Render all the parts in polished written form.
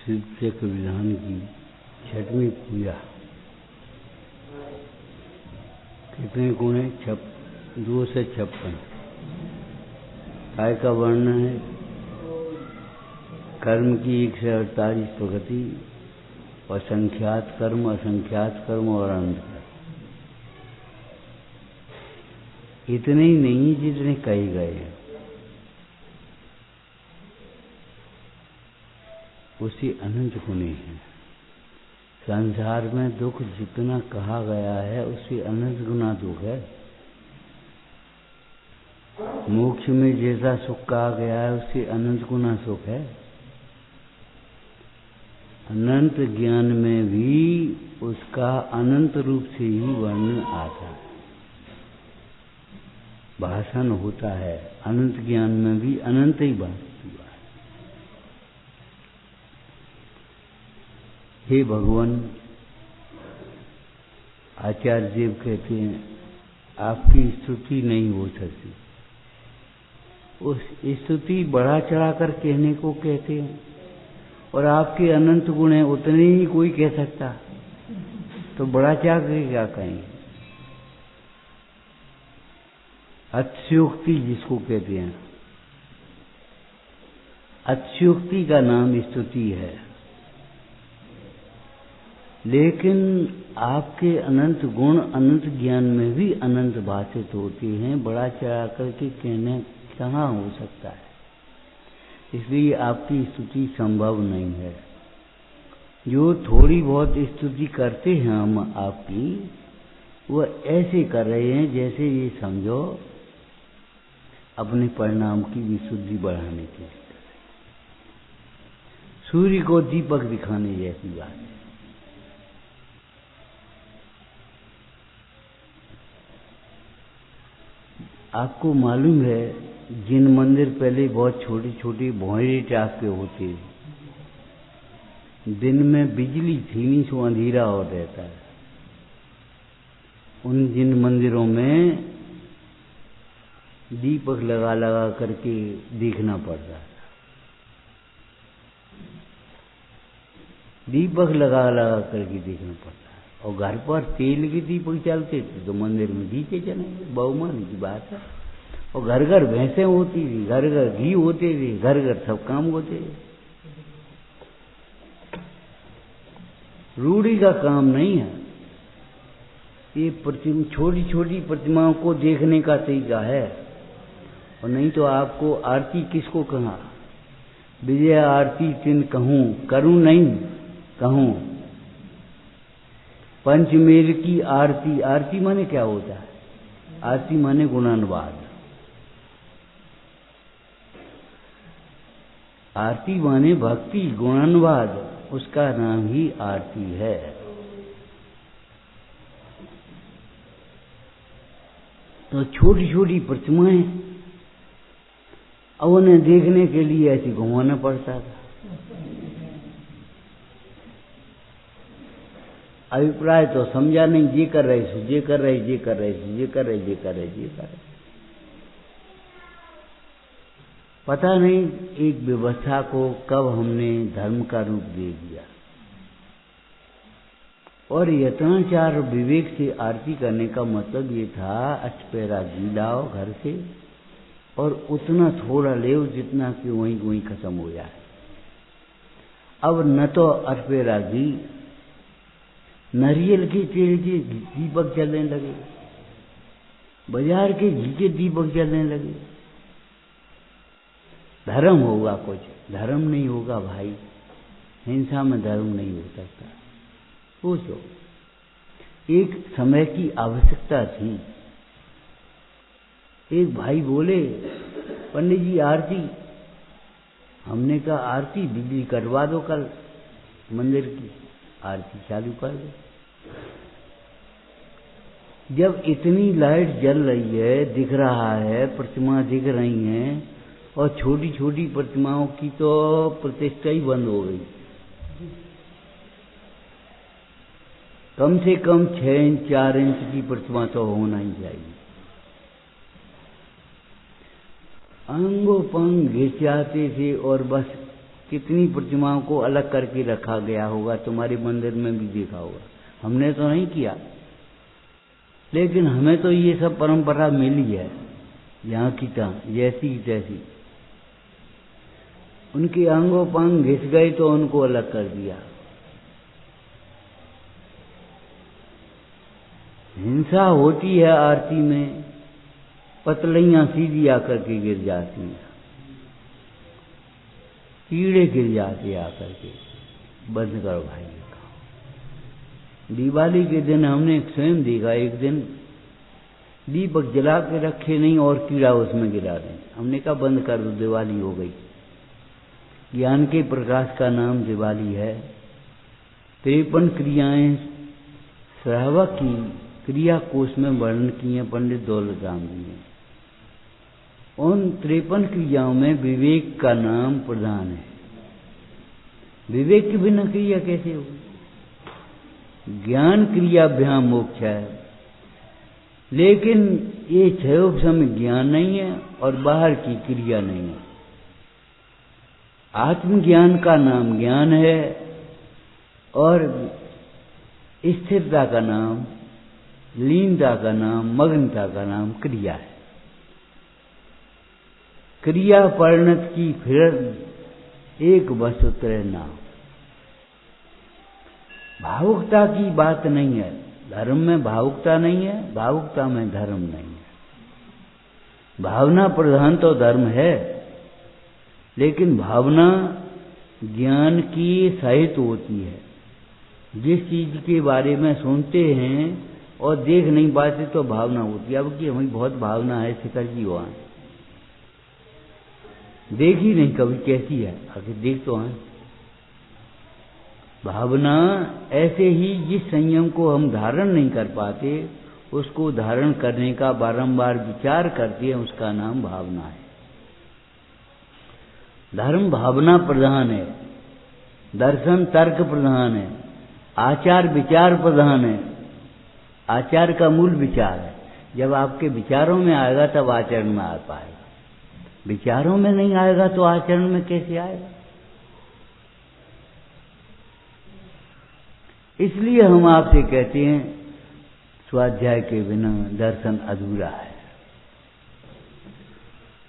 शिव चक्र विधान की छठवीं पूजा। कितने गुण है? 2 से 56। काय का वर्णन है कर्म की 1 से 48 प्रगति और संख्यात कर्म, असंख्यात कर्म और अनंत कर्म। इतने ही नहीं जितने कहे गए हैं, उसी अनंत गुणे हैं। संसार में दुख जितना कहा गया है उससे अनंत गुना दुख है। मोक्ष में जैसा सुख कहा गया है उससे अनंत गुना सुख है। अनंत ज्ञान में भी उसका अनंत रूप से ही वर्णन आता है, भाषण होता है। अनंत ज्ञान में भी अनंत ही बात हुआ है। हे भगवान, आचार्य देव कहते हैं आपकी स्तुति नहीं हो सकती। उस स्तुति बढ़ा चढ़ा कर कहने को कहते हैं, और आपके अनंत गुण हैं उतने ही कोई कह सकता, तो बढ़ा चढ़ा कर क्या कहेंगे? अतिशयोक्ति जिसको कहते हैं, अतिशयोक्ति का नाम स्तुति है। लेकिन आपके अनंत गुण अनंत ज्ञान में भी अनंत भाषित होते हैं, बड़ा चढ़ा करके कहने कहाँ हो सकता है। इसलिए आपकी स्तुति संभव नहीं है। जो थोड़ी बहुत स्तुति करते हैं हम आपकी, वो ऐसे कर रहे हैं जैसे ये समझो अपने परिणाम की विशुद्धि बढ़ाने के लिए, सूर्य को दीपक दिखाने जैसी बात है। आपको मालूम है जिन मंदिर पहले बहुत छोटे छोटे भौरे टाइप के होते, दिन में बिजली थी नहीं सो अंधेरा हो रहता है, उन जिन मंदिरों में दीपक लगा लगा करके देखना पड़ता है। दीपक लगा लगा करके देखना पड़ता है। और घर पर तेल के दीपक चलते थे तो मंदिर में दीपे चलेंगे, बहुमान की बात है। और घर घर भैंसें होती थी, घर घर घी होते थे, घर घर सब काम होते थे। रूढ़ी का काम नहीं है ये। छोटी छोटी प्रतिमाओं को देखने का तरीका है। और नहीं तो आपको आरती किसको कहा? विजय आरती तिन कहूं, करूं नहीं कहूं। पंचमेल की आरती, आरती माने क्या होता है? आरती माने गुणानुवाद। आरती माने भक्ति, गुणानुवाद, उसका नाम ही आरती है। तो छोटी छोटी प्रतिमाएं, अब उन्हें देखने के लिए ऐसे घुमाना पड़ता था। अभिप्राय तो समझा नहीं, ये कर रहे सो, ये कर रहे, ये कर रहे, ये कर रहे, ये कर रहे, ये कर रहे। पता नहीं एक व्यवस्था को कब हमने धर्म का रूप दे दिया। और यत्नाचार विवेक से आरती करने का मतलब ये था, अष्टपैरा घी लाओ घर से और उतना थोड़ा ले जितना कि वहीं वहीं खत्म हो जाए। अब न तो अष्टपैरा घी, नारियल के तेल के दीपक जलने लगे, बाजार के घी के दीपक जलने लगे। धर्म होगा कुछ, धर्म नहीं होगा भाई। हिंसा में धर्म नहीं हो सकता। पूछो, एक समय की आवश्यकता थी। एक भाई बोले, पंडित जी आरती। हमने कहा आरती बिजली कटवा दो, कल मंदिर की आरती चालू कर दो। जब इतनी लाइट जल रही है, दिख रहा है, प्रतिमा दिख रही हैं, और छोटी छोटी प्रतिमाओं की तो प्रतिष्ठा ही बंद हो गई। कम से कम 6 इंच 4 इंच की प्रतिमा तो होना ही चाहिए। अंगों पंग घिस जाते थे और बस कितनी प्रतिमाओं को अलग करके रखा गया होगा, तुम्हारे मंदिर में भी देखा होगा। हमने तो नहीं किया, लेकिन हमें तो ये सब परंपरा मिली है, यहाँ की तहाँ जैसी की तैसी। उनके अंगों पंग घिस गए तो उनको अलग कर दिया। हिंसा होती है आरती में, पतलियां सीधी आकर के गिर जाती हैं, कीड़े गिर जाते आकर के। बंद करो भाई का। दिवाली के दिन हमने स्वयं देखा, एक दिन दीपक जला के रखे नहीं और कीड़ा उसमें गिरा दें। हमने कहा बंद कर दो, दिवाली हो गई। ज्ञान के प्रकाश का नाम दिवाली है। 53 क्रियाएं श्रावक की क्रिया कोश में वर्णन की हैं पंडित दौलत राम जी ने। उन 53 क्रियाओं में विवेक का नाम प्रधान है। विवेक के बिना क्रिया कैसे होगी? ज्ञान क्रियाभ्याम मोक्ष है, लेकिन ये क्षयोपशम ज्ञान नहीं है और बाहर की क्रिया नहीं है। आत्मज्ञान का नाम ज्ञान है और स्थिरता का नाम, लीनता का नाम, मग्नता का नाम क्रिया है। क्रिया परिणत की फिर एक वस्तुत्र नाम। भावुकता की बात नहीं है, धर्म में भावुकता नहीं है, भावुकता में धर्म नहीं है। भावना प्रधान तो धर्म है, लेकिन भावना ज्ञान की सहित होती है। जिस चीज के बारे में सुनते हैं और देख नहीं पाते तो भावना होती है। अब की हमें बहुत भावना है शिखर जी वहां, देखी नहीं कभी कैसी है, आखिर देख तो आए। भावना ऐसे ही जिस संयम को हम धारण नहीं कर पाते, उसको धारण करने का बारंबार विचार करते हैं, उसका नाम भावना है। धर्म भावना प्रधान है, दर्शन तर्क प्रधान है, आचार विचार प्रधान है। आचार का मूल विचार है। जब आपके विचारों में आएगा तब आचरण में आ पाएगा। विचारों में नहीं आएगा तो आचरण में कैसे आएगा? इसलिए हम आपसे कहते हैं स्वाध्याय के बिना दर्शन अधूरा है।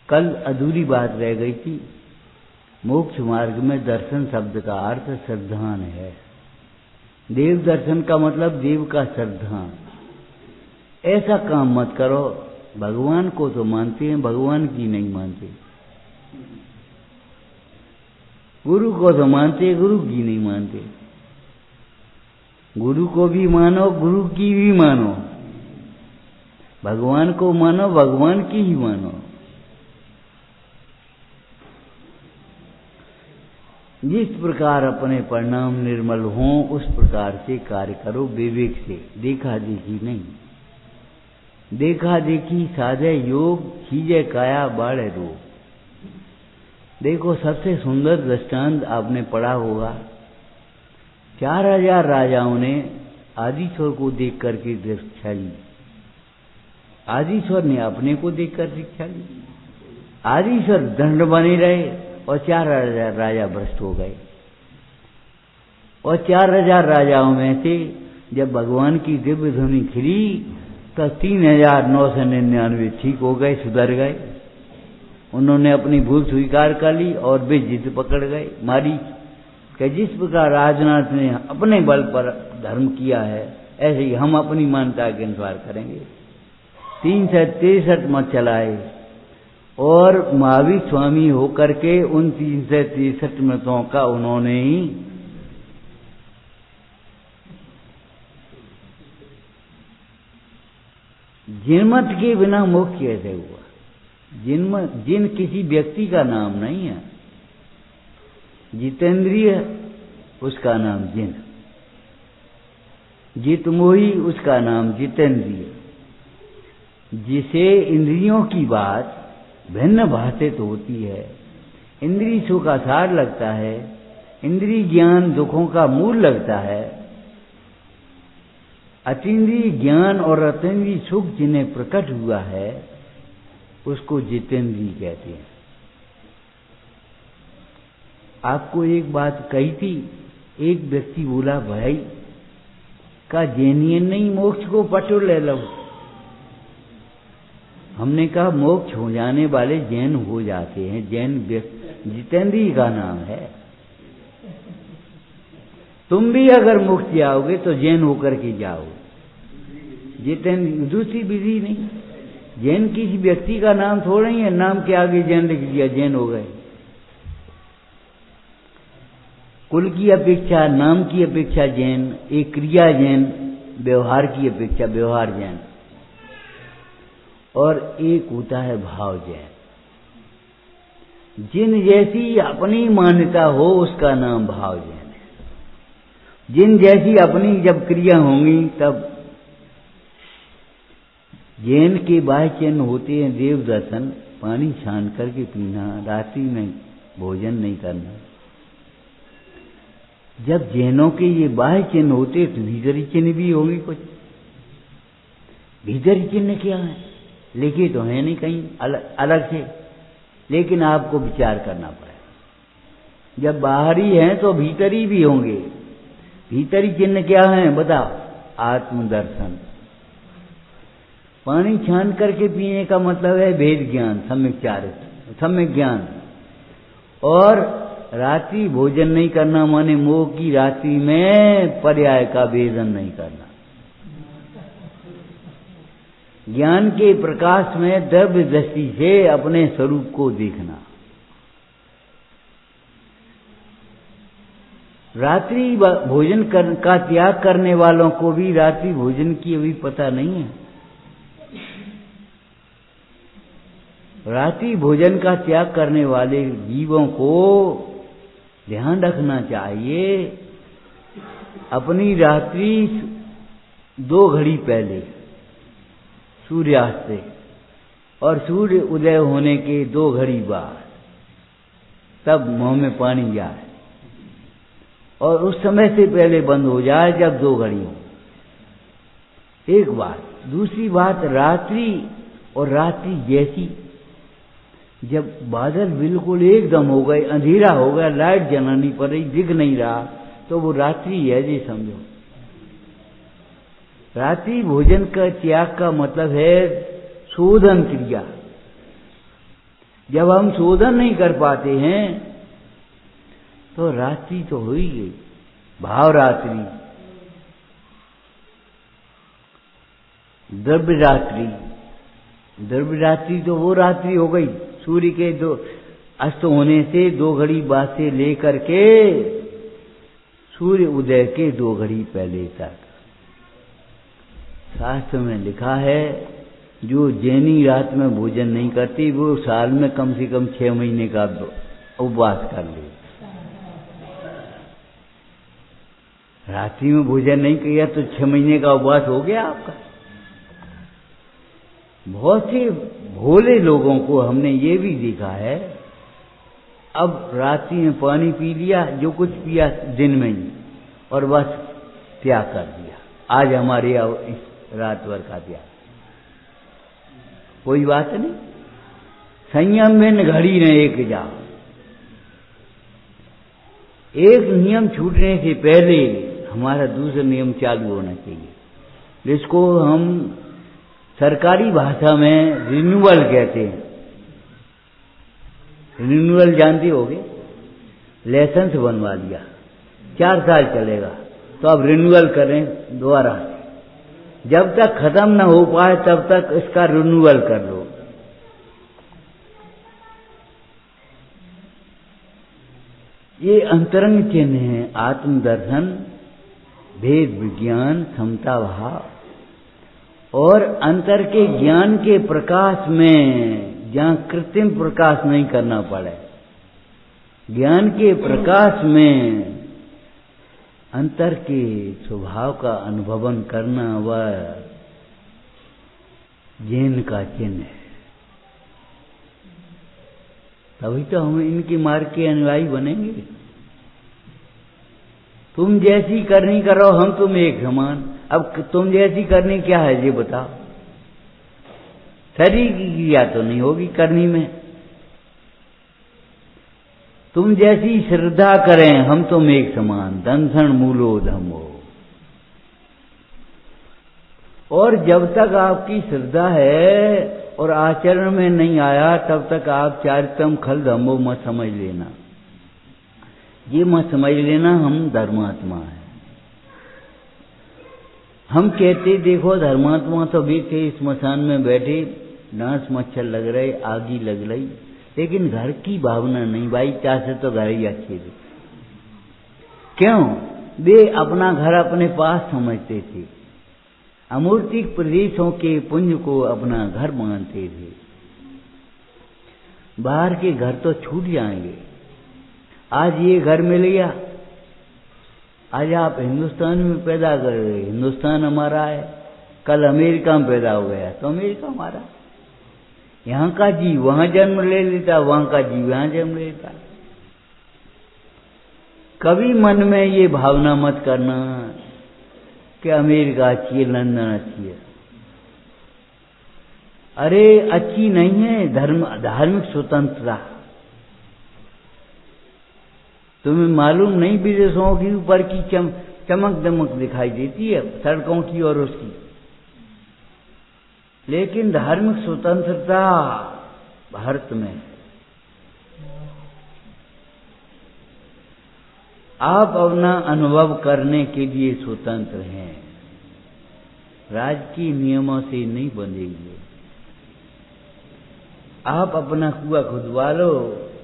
कल अधूरी बात रह गई थी। मोक्ष मार्ग में दर्शन शब्द का अर्थ श्रद्धान है। देव दर्शन का मतलब देव का श्रद्धान। ऐसा काम मत करो, भगवान को तो मानते हैं, भगवान की नहीं मानते। गुरु को तो मानते, गुरु की नहीं मानते। गुरु को भी मानो, गुरु की भी मानो। भगवान को मानो, भगवान की ही मानो। जिस प्रकार अपने परिणाम निर्मल हों उस प्रकार से कार्य करो, विवेक से। देखा देखी नहीं। देखा देखी साधे योग, खीजे काया बाढ़े रोग। देखो सबसे सुंदर दृष्टांत आपने पढ़ा होगा। 4000 राजाओं ने आदिश्वर को देख करके दीक्षा ली। आदिश्वर ने अपने को देखकर दीक्षा ली। आदिश्वर दंड बने रहे और 4000 राजा भ्रष्ट हो गए। और 4000 राजाओं में से जब भगवान की दिव्य ध्वनि खिली तो 3999 ठीक हो गए, सुधर गए। उन्होंने अपनी भूल स्वीकार कर ली और वे जिद पकड़ गए, मारी। कि जिस प्रकार राजनाथ ने अपने बल पर धर्म किया है, ऐसे ही हम अपनी मान्यता के अनुसार करेंगे। 363 मत चलाए और महावीर स्वामी होकर के उन 363 मतों का उन्होंने ही जिनमत के बिना मोक्ष कैसे हुआ? जिन किसी व्यक्ति का नाम नहीं है। जितेंद्रिय उसका नाम जिन, जितमोही उसका नाम जितेंद्रिय। जिसे इंद्रियों की बात भिन्न भाषित होती है, इंद्रिय सुख का सार लगता है, इंद्रिय ज्ञान दुखों का मूल लगता है। अतीन्द्रिय ज्ञान और अतीन्द्रिय सुख जिन्हें प्रकट हुआ है उसको जितेंद्रिय कहते हैं। आपको एक बात कही थी, एक व्यक्ति बोला भाई का जैनियन नहीं मोक्ष को पटो ले लो। हमने कहा मोक्ष हो जाने वाले जैन हो जाते हैं। जैन जितेंद्र का नाम है। तुम भी अगर मोक्ष जाओगे तो जैन होकर के जाओगे। जितेंद्र दूसरी विधि नहीं। जैन किसी व्यक्ति का नाम थोड़ा ही है, नाम के आगे जैन लिख दिया जैन हो गए। कुल की अपेक्षा, नाम की अपेक्षा जैन, एक क्रिया जैन, व्यवहार की अपेक्षा व्यवहार जैन, और एक होता है भाव जैन। जिन जैसी अपनी मान्यता हो उसका नाम भाव जैन है। जिन जैसी अपनी जब क्रिया होंगी तब जैन के बाह्य चिन्ह होते हैं देव दर्शन, पानी छान करके पीना, रात्रि में भोजन नहीं करना। जब जैनों के ये बाह्य चिन्ह होते तो भीतरी चिन्ह भी होंगे कुछ। भीतरी चिन्ह क्या है? लिखे तो है नहीं कहीं अलग से, लेकिन आपको विचार करना पड़ेगा। जब बाहरी हैं तो भीतरी भी होंगे। भीतरी चिन्ह क्या है बताओ? आत्मदर्शन। पानी छान करके पीने का मतलब है भेद ज्ञान, सम्यक ज्ञान। और रात्रि भोजन नहीं करना माने मोह की रात्रि में पर्याय का भेदन नहीं करना। ज्ञान के प्रकाश में द्रव्य दृष्टि से अपने स्वरूप को देखना। रात्रि भोजन का त्याग करने वालों को भी रात्रि भोजन की अभी पता नहीं है। रात्रि भोजन का त्याग करने वाले जीवों को ध्यान रखना चाहिए, अपनी रात्रि 2 घड़ी पहले सूर्यास्त से और सूर्य उदय होने के 2 घड़ी बाद तब मुंह में पानी जाए, और उस समय से पहले बंद हो जाए जब 2 घड़ी हो। एक बात। दूसरी बात, रात्रि और रात्रि जैसी जब बादल बिल्कुल एकदम हो गए, अंधेरा हो गया, लाइट जलानी पड़ रही, दिख नहीं रहा, तो वो रात्रि है जी समझो। रात्रि भोजन का त्याग का मतलब है शोधन क्रिया। जब हम शोधन नहीं कर पाते हैं तो रात्रि तो हो ही गई, भाव रात्रि, द्रव्य रात्रि। द्रव्य रात्रि तो वो रात्रि हो गई सूर्य के 2 अस्त होने से 2 घड़ी बाद से लेकर के सूर्य उदय के 2 घड़ी पहले तक। शास्त्र में लिखा है जो जैनी रात में भोजन नहीं करती वो साल में कम से कम 6 महीने का उपवास कर ले। रात्रि में भोजन नहीं किया तो 6 महीने का उपवास हो गया आपका। बहुत से भोले लोगों को हमने ये भी देखा है, अब रात्रि में पानी पी लिया, जो कुछ पिया दिन में ही, और बस त्याग कर दिया। आज हमारे इस रात भर का त्याग, कोई बात नहीं। संयम में घड़ी न एक जा। एक नियम छूटने से पहले हमारा दूसरा नियम चालू होना चाहिए, जिसको हम सरकारी भाषा में रिन्यूअल कहते हैं। रिन्यूअल जानते होगे? लाइसेंस बनवा लिया, 4 साल चलेगा, तो अब रिन्यूअल करें दोबारा। जब तक खत्म न हो पाए तब तक इसका रिन्यूअल कर लो। ये अंतरंग चिन्ह है, आत्मदर्शन, भेद विज्ञान, समता भाव, और अंतर के ज्ञान के प्रकाश में जहाँ कृत्रिम प्रकाश नहीं करना पड़े, ज्ञान के प्रकाश में अंतर के स्वभाव का अनुभवन करना वह जैन का चिन्ह है। तभी तो हम इनके मार्ग के अनुयायी बनेंगे। तुम जैसी करनी करो, हम तुम एक समान। अब तुम जैसी करनी क्या है ये बताओ? शरीर की क्रिया तो नहीं होगी करनी में। तुम जैसी श्रद्धा करें हम तुम एक समान, दंसन मूलो धम्मो। और जब तक आपकी श्रद्धा है और आचरण में नहीं आया, तब तक आप चारितम खल धम्मो मत समझ लेना। ये मत समझ लेना हम धर्मात्मा है। हम कहते देखो धर्मात्मा तो भी थे, स्मशान में बैठे, डांस मच्छर लग रहे, आगी लग रही, लेकिन घर की भावना नहीं। भाई चाहे तो घर ही अच्छे थे। क्यों? वे अपना घर अपने पास समझते थे, अमूर्तिक प्रदेशों के पुंज को अपना घर मानते थे। बाहर के घर तो छूट जाएंगे। आज ये घर मिल गया, आज आप हिंदुस्तान में पैदा कर रहे, हिंदुस्तान हमारा है। कल अमेरिका में पैदा हो गया तो अमेरिका हमारा। यहाँ का जीव वहां जन्म ले लेता, वहां का जीव यहाँ जन्म लेता। कभी मन में ये भावना मत करना कि अमेरिका अच्छी है, लंदन अच्छी है। अरे अच्छी नहीं है धार्मिक स्वतंत्रता। तुम्हें मालूम नहीं विदेशों की ऊपर की चमक दमक दिखाई देती है सड़कों की और उसकी, लेकिन धार्मिक स्वतंत्रता भारत में। आप अपना अनुभव करने के लिए स्वतंत्र हैं, राजकीय नियमों से नहीं बंधेंगे। आप अपना कुआं खुदवा लो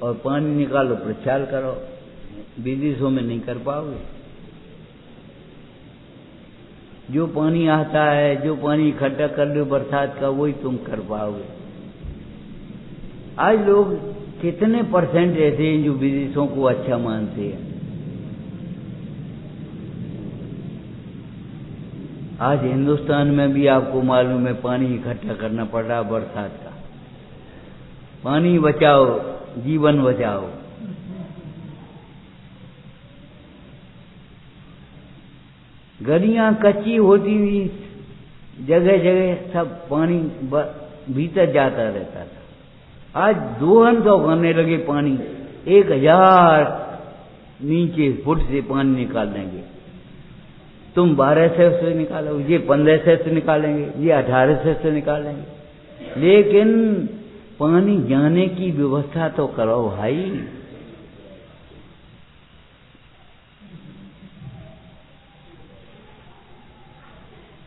और पानी निकालो, प्रचार करो, विदेशों में नहीं कर पाओगे। जो पानी आता है, जो पानी इकट्ठा कर लो बरसात का, वही तुम कर पाओगे। आज लोग कितने परसेंट ऐसे हैं जो विदेशों को अच्छा मानते हैं। आज हिंदुस्तान में भी आपको मालूम है पानी इकट्ठा करना पड़ रहा बरसात का। पानी बचाओ, जीवन बचाओ। गलियां कच्ची होती हुई जगह जगह सब पानी भीतर जाता रहता था। आज दोहन तो करने लगे पानी, 1000 नीचे फुट से पानी निकाल देंगे। तुम 1200 से निकालो, ये 1500 से निकालेंगे, ये 1800 से निकालेंगे, लेकिन पानी जाने की व्यवस्था तो करो भाई।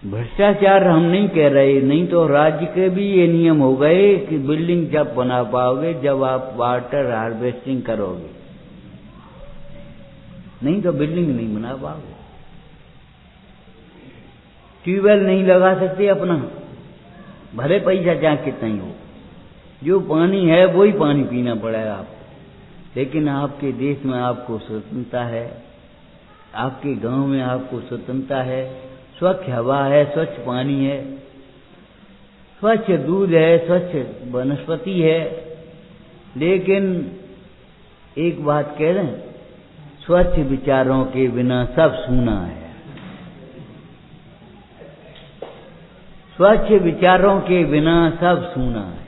भ्रष्टाचार हम नहीं कह रहे, नहीं तो राज्य के भी ये नियम हो गए कि बिल्डिंग जब बना पाओगे जब आप वाटर हार्वेस्टिंग करोगे, नहीं तो बिल्डिंग नहीं बना पाओगे। ट्यूबवेल नहीं लगा सकते अपना, भले पैसा चाहे कितना ही हो, जो पानी है वही पानी पीना पड़ेगा आपको। लेकिन आपके देश में आपको स्वतंत्रता है, आपके गांव में आपको स्वतंत्रता है, स्वच्छ हवा है, स्वच्छ पानी है, स्वच्छ दूध है, स्वच्छ वनस्पति है। लेकिन एक बात कह रहे हैं, स्वच्छ विचारों के बिना सब सूना है। स्वच्छ विचारों के बिना सब सूना है।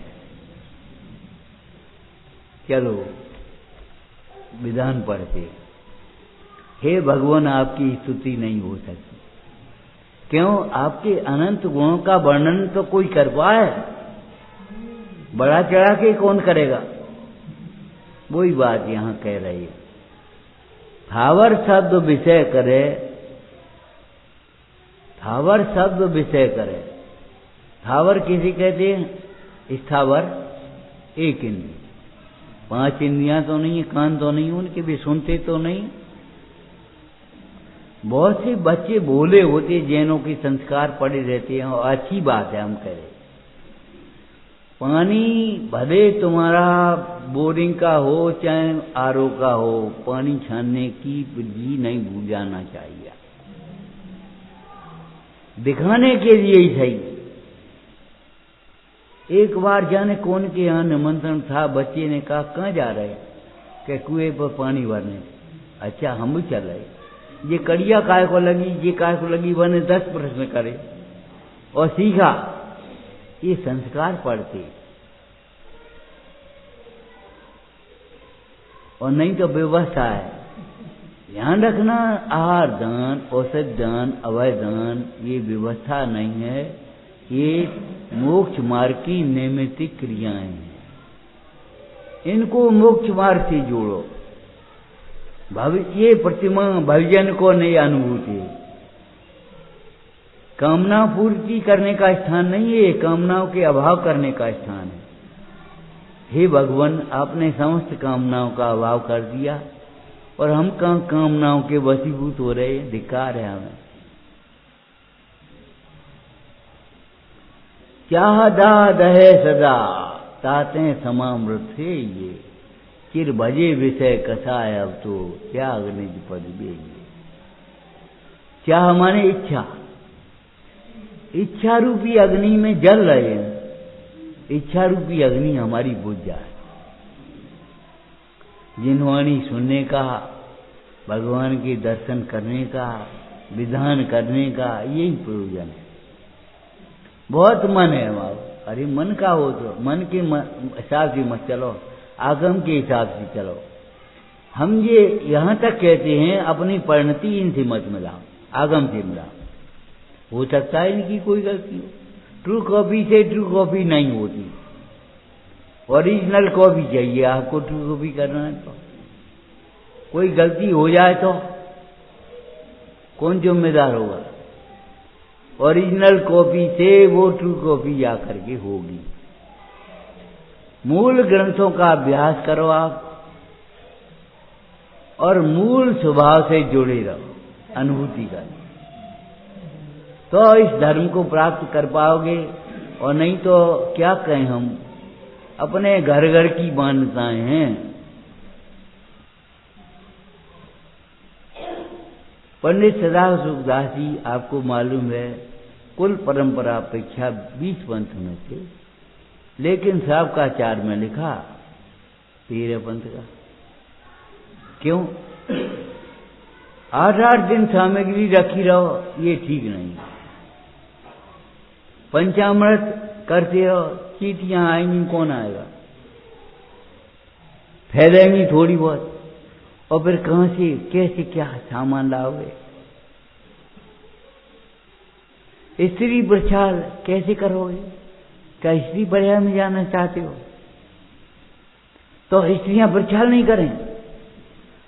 चलो विधान पढ़ते। हे भगवान, आपकी स्तुति नहीं हो सकती। क्यों? आपके अनंत गुणों का वर्णन तो कोई कर पाए? बड़ा चढ़ा के कौन करेगा? वही बात यहां कह रही है। थावर शब्द विषय करे, थावर शब्द विषय करे। थावर किसी कहते हैं? स्थावर, एक इंद्रिय, 5 इंद्रियां तो नहीं है, कान तो नहीं, उनके भी सुनते तो नहीं। बहुत से बच्चे भोले होते, जैनों के संस्कार पड़े रहते हैं, और अच्छी बात है। हम कह रहे पानी भले तुम्हारा बोरिंग का हो चाहे आरओ का हो, पानी छानने की विधि नहीं भूल जाना चाहिए, दिखाने के लिए ही सही। एक बार जाने कौन के यहाँ निमंत्रण था, बच्चे ने कहा कहाँ जा रहे? कि कुएं पर पानी भरने। अच्छा, हम भी चल रहे। ये कड़िया काय को लगी, ये काय को लगी, बने 10 प्रश्न करे और सीखा। ये संस्कार पढ़ते। और नहीं तो व्यवस्था है। ध्यान रखना, आहार दान, औषध दान, अभय दान ये व्यवस्था नहीं है, ये मोक्ष मार्ग की नैमित्तिक क्रियाएं हैं। इनको मोक्ष मार्ग से जोड़ो। ये प्रतिमा भविजन को नई अनुभूति है। कामना पूर्ति करने का स्थान नहीं है, कामनाओं के अभाव करने का स्थान है। हे भगवान, आपने समस्त कामनाओं का अभाव कर दिया और हम कामनाओं के वशीभूत हो रहे हैं। धिक्कार है हमें। चाह दाद है सदा ताते समामृत है ये, चिर भजे विषय कसाय अब तो त्याग निज पद बेये। चाह माने इच्छा, इच्छा रूपी अग्नि में जल रहे हैं। इच्छा रूपी अग्नि हमारी बुझ जाए। जिनवाणी सुनने का, भगवान के दर्शन करने का, विधान करने का यही प्रयोजन है। बहुत मन है हमारा। अरे मन का हो तो मन के हिसाब से मत चलो, आगम के हिसाब से चलो। हम ये यहाँ तक कहते हैं अपनी परिणति इनसे मत मिलाओ, आगम से मिलाओ। हो सकता है इनकी कोई गलती हो। ट्रू कॉपी से ट्रू कॉपी नहीं होती, ओरिजिनल कॉपी चाहिए आपको। ट्रू कॉपी करना है तो कोई गलती हो जाए तो कौन जिम्मेदार होगा? ओरिजिनल कॉपी से वो ट्रू कॉपी जा करके होगी। मूल ग्रंथों का अभ्यास करो आप और मूल स्वभाव से जुड़े रहो, अनुभूति करो, तो इस धर्म को प्राप्त कर पाओगे। और नहीं तो क्या कहें, हम अपने घर घर की मान्यताएं हैं। पंडित सदा सुखदास जी, आपको मालूम है, कुल परंपरा अपेक्षा 20 पंथ में थे, लेकिन शावकाचार्य में लिखा 13 पंथ का। क्यों? 8-8 दिन सामग्री रखी रहो, ये ठीक नहीं। पंचामृत करते रहो, चीटियां आएंगी, कौन आएगा? फैलेंगी थोड़ी बहुत, और फिर कहां से कैसे क्या सामान लाओगे? स्त्री प्रचार कैसे करोगे? क्या स्त्री पर्याय में जाना चाहते हो तो स्त्रियां प्रचार नहीं करें?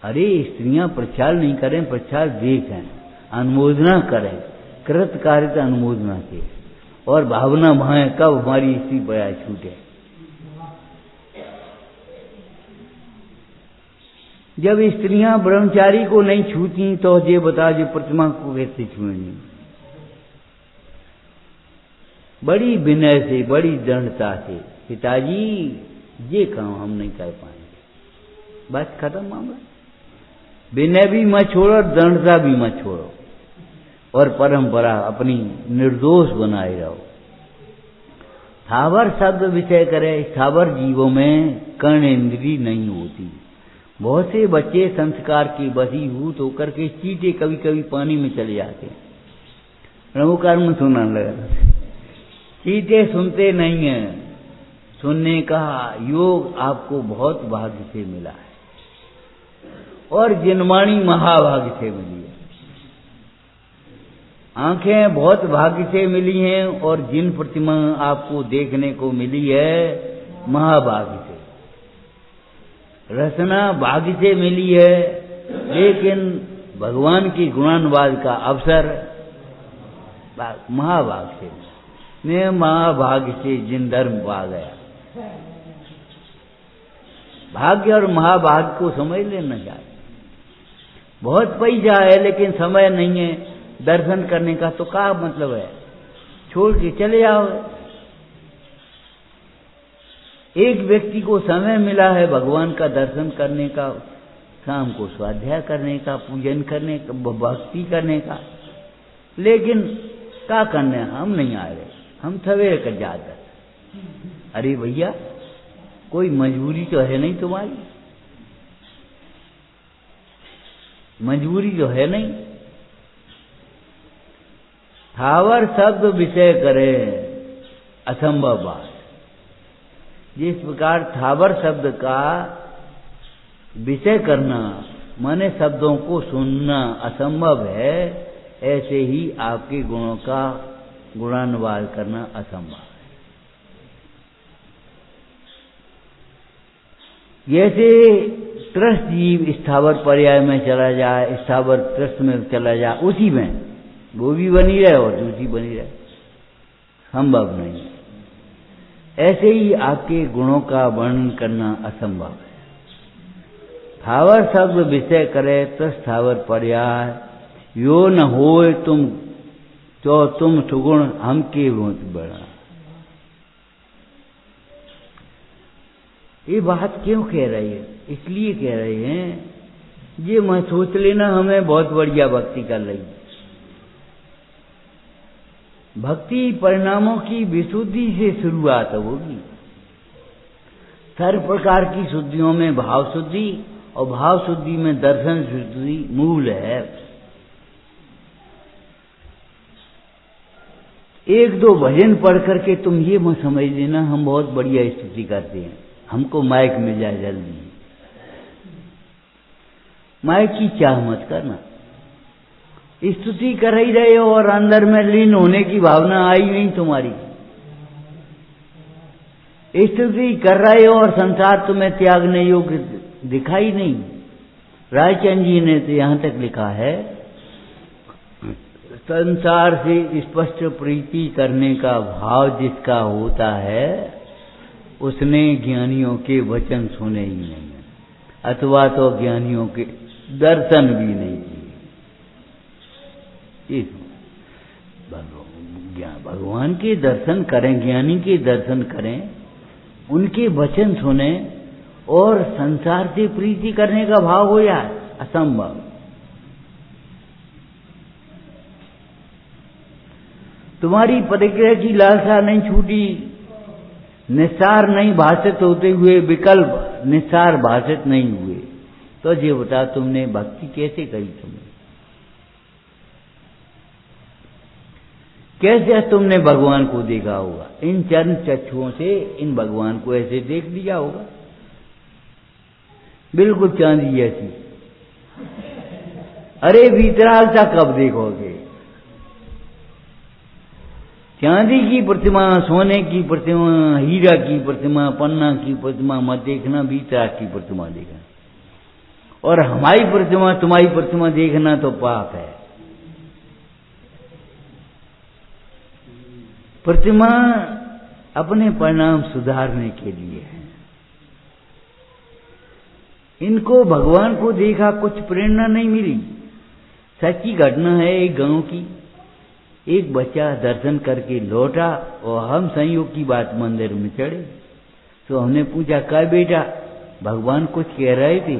अरे स्त्रियां प्रचार नहीं करें, प्रचार देखें, अनुमोदना करें, कृतकार्यता अनुमोदना से, और भावना भाएं कब हमारी स्त्री पर्याय छूटे। जब स्त्रियां ब्रह्मचारी को नहीं छूती तो ये बता, जो प्रतिमा को कैसे छूएंगी? बड़ी विनय से, बड़ी दृढ़ता से, पिताजी ये काम हम नहीं कर पाएंगे, बस खत्म मामला। विनय भी मत छोड़ो, दृढ़ता भी मत छोड़ो, और परंपरा अपनी निर्दोष बनाए रहो। स्थावर शब्द विषय करे, स्थावर जीवों में कर्ण इंद्री नहीं होती। बहुत से बच्चे संस्कार के वशीभूत होकर के चीटे कभी कभी पानी में चले जाते हैं। नमोकार में सुना लगा, चीटे सुनते नहीं हैं। सुनने का योग आपको बहुत भाग्य से मिला है, और जिनवाणी महाभाग्य से मिली है। आंखें बहुत भाग्य से मिली हैं, और जिन प्रतिमा आपको देखने को मिली है महाभाग्य से। रचना भाग्य से मिली है, लेकिन भगवान की गुणानुवाद का अवसर महाभाग्य से। मैं महाभाग्य से जिन धर्म पा गया। भाग्य और महाभाग्य को समझ लेना चाहिए। बहुत पैसा है लेकिन समय नहीं है दर्शन करने का, तो क्या मतलब है? छोड़ के चले आओ। एक व्यक्ति को समय मिला है भगवान का दर्शन करने का, शाम को स्वाध्याय करने का, पूजन करने का, भक्ति करने का, लेकिन क्या करने? हम नहीं आ रहे, हम सवेरे कर जाते। अरे भैया, कोई मजबूरी तो है नहीं तुम्हारी? मजबूरी तो है नहीं। थावर शब्द विषय करे असंभव बात। जिस प्रकार थावर शब्द का विषय करना माने शब्दों को सुनना असंभव है, ऐसे ही आपके गुणों का गुणानुवाद करना असंभव है। जैसे त्रस्त जीव स्थावर पर्याय में चला जाए, स्थावर त्रस्त में चला जाए, उसी में वो भी बनी रहे और दूसरी बनी रहे, संभव नहीं। ऐसे ही आपके गुणों का वर्णन करना असंभव है। स्थावर शब्द विषय करे तो स्थावर पर्याय, यो न होए तुम तो तुम सुगुण हम के बहुत बड़ा। ये बात क्यों कह रही है? इसलिए कह रहे हैं, ये मैं सोच लेना हमें बहुत बढ़िया भक्ति कर रही है। भक्ति परिणामों की विशुद्धि से शुरुआत होगी। सर्व प्रकार की शुद्धियों में भाव शुद्धि और भाव शुद्धि में दर्शन शुद्धि मूल है। एक दो भजन पढ़ करके तुम ये मत समझ लेना हम बहुत बढ़िया स्तुति करते हैं, हमको माइक मिल जाए जल्दी। माइक की चाह मत करना। स्तुति कर ही रहे हो और अंदर में लीन होने की भावना आई नहीं तुम्हारी। स्तुति कर रहे हो और संसार तुम्हें त्यागने योग्य दिखाई नहीं। रायचंद जी ने तो यहां तक लिखा है, संसार से स्पष्ट प्रीति करने का भाव जिसका होता है उसने ज्ञानियों के वचन सुने ही नहीं, अथवा तो ज्ञानियों के दर्शन भी नहीं किए। भगवान के दर्शन करें, ज्ञानी के दर्शन करें, उनके वचन सुने और संसार से प्रीति करने का भाव हो जाए, असंभव। तुम्हारी परिग्रह की लालसा नहीं छूटी, निस्सार नहीं भाषित होते हुए विकल्प निस्सार भाषित नहीं हुए, तो ये बता तुमने भक्ति कैसे करी? तुमने कैसे तुमने भगवान को देखा होगा? इन चरण चक्षुओं से इन भगवान को ऐसे देख लिया होगा, बिल्कुल चांदी जैसी। अरे विकरालता कब देखोगे? चांदी की प्रतिमा, सोने की प्रतिमा, हीरा की प्रतिमा, पन्ना की प्रतिमा मत देखना, वितराग की प्रतिमा देखना। और हमारी प्रतिमा तुम्हारी प्रतिमा देखना तो पाप है। प्रतिमा अपने परिणाम सुधारने के लिए है। इनको भगवान को देखा कुछ प्रेरणा नहीं मिली। सच्ची घटना है एक गांव की। एक बच्चा दर्शन करके लौटा और हम संयोग की बात मंदिर में चढ़े, तो हमने पूछा, क्या बेटा भगवान कुछ कह रहे थे?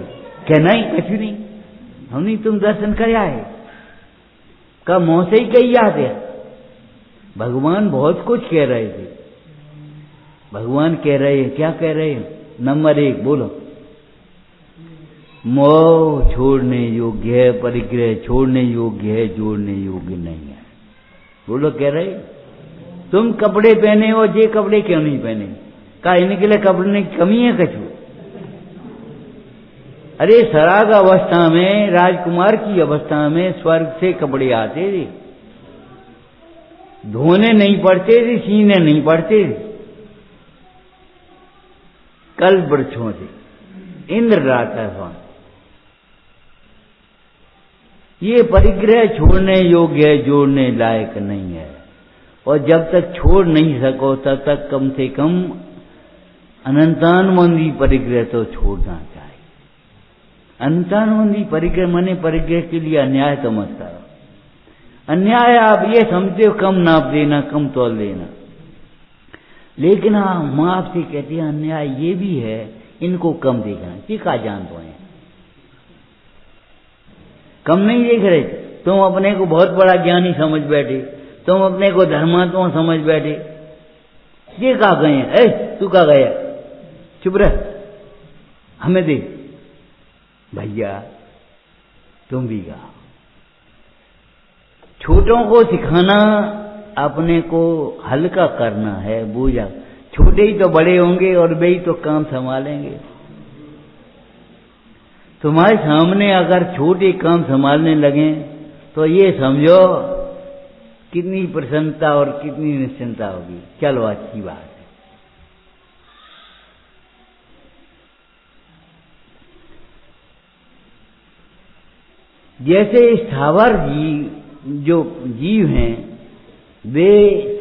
क्या नहीं, कुछ नहीं, हमने तुम दर्शन कर आए। का मुंह से ही कही याद है, भगवान बहुत कुछ कह रहे थे। भगवान कह रहे हैं, क्या कह रहे हैं? नंबर 1 बोलो, मोह छोड़ने योग्य है, परिग्रह छोड़ने योग्य है, जोड़ने योग्य नहीं है। बोलो कह रहे, तुम कपड़े पहने हो, ये कपड़े क्यों नहीं पहने? का इनके लिए कपड़े की कमी है कछु? अरे सराग अवस्था में, राजकुमार की अवस्था में स्वर्ग से कपड़े आते थे, धोने नहीं पड़ते थे, सीने नहीं पड़ते थे। कल वृक्षों से इंद्र राजा, ये परिग्रह छोड़ने योग्य है, जोड़ने लायक नहीं है। और जब तक छोड़ नहीं सको तब तक कम से कम अनंतानुबंधी परिग्रह तो छोड़ना चाहिए। अनंतानुबंधी परिग्रह माने परिग्रह के लिए अन्याय तो मत करो। अन्याय आप ये समझते हो कम नाप देना, कम तोल देना, लेकिन हाँ माँ आपसे कहती है अन्याय ये भी है, इनको कम देखना। ये का जानते हैं? कम नहीं देख रहे, तुम अपने को बहुत बड़ा ज्ञानी समझ बैठे, तुम अपने को धर्मात्मा समझ बैठे। ये कहा गए? ए तू कहा गया? चुप रह, हमें दे। भैया तुम भी गा। छोटों को सिखाना अपने को हल्का करना है, बोझा। छोटे ही तो बड़े होंगे और वे ही तो काम संभालेंगे। तुम्हारे सामने अगर छोटे काम संभालने लगे तो ये समझो कितनी प्रसन्नता और कितनी निश्चिंता होगी। चलो अच्छी बात है। जैसे स्थावर जो जीव हैं वे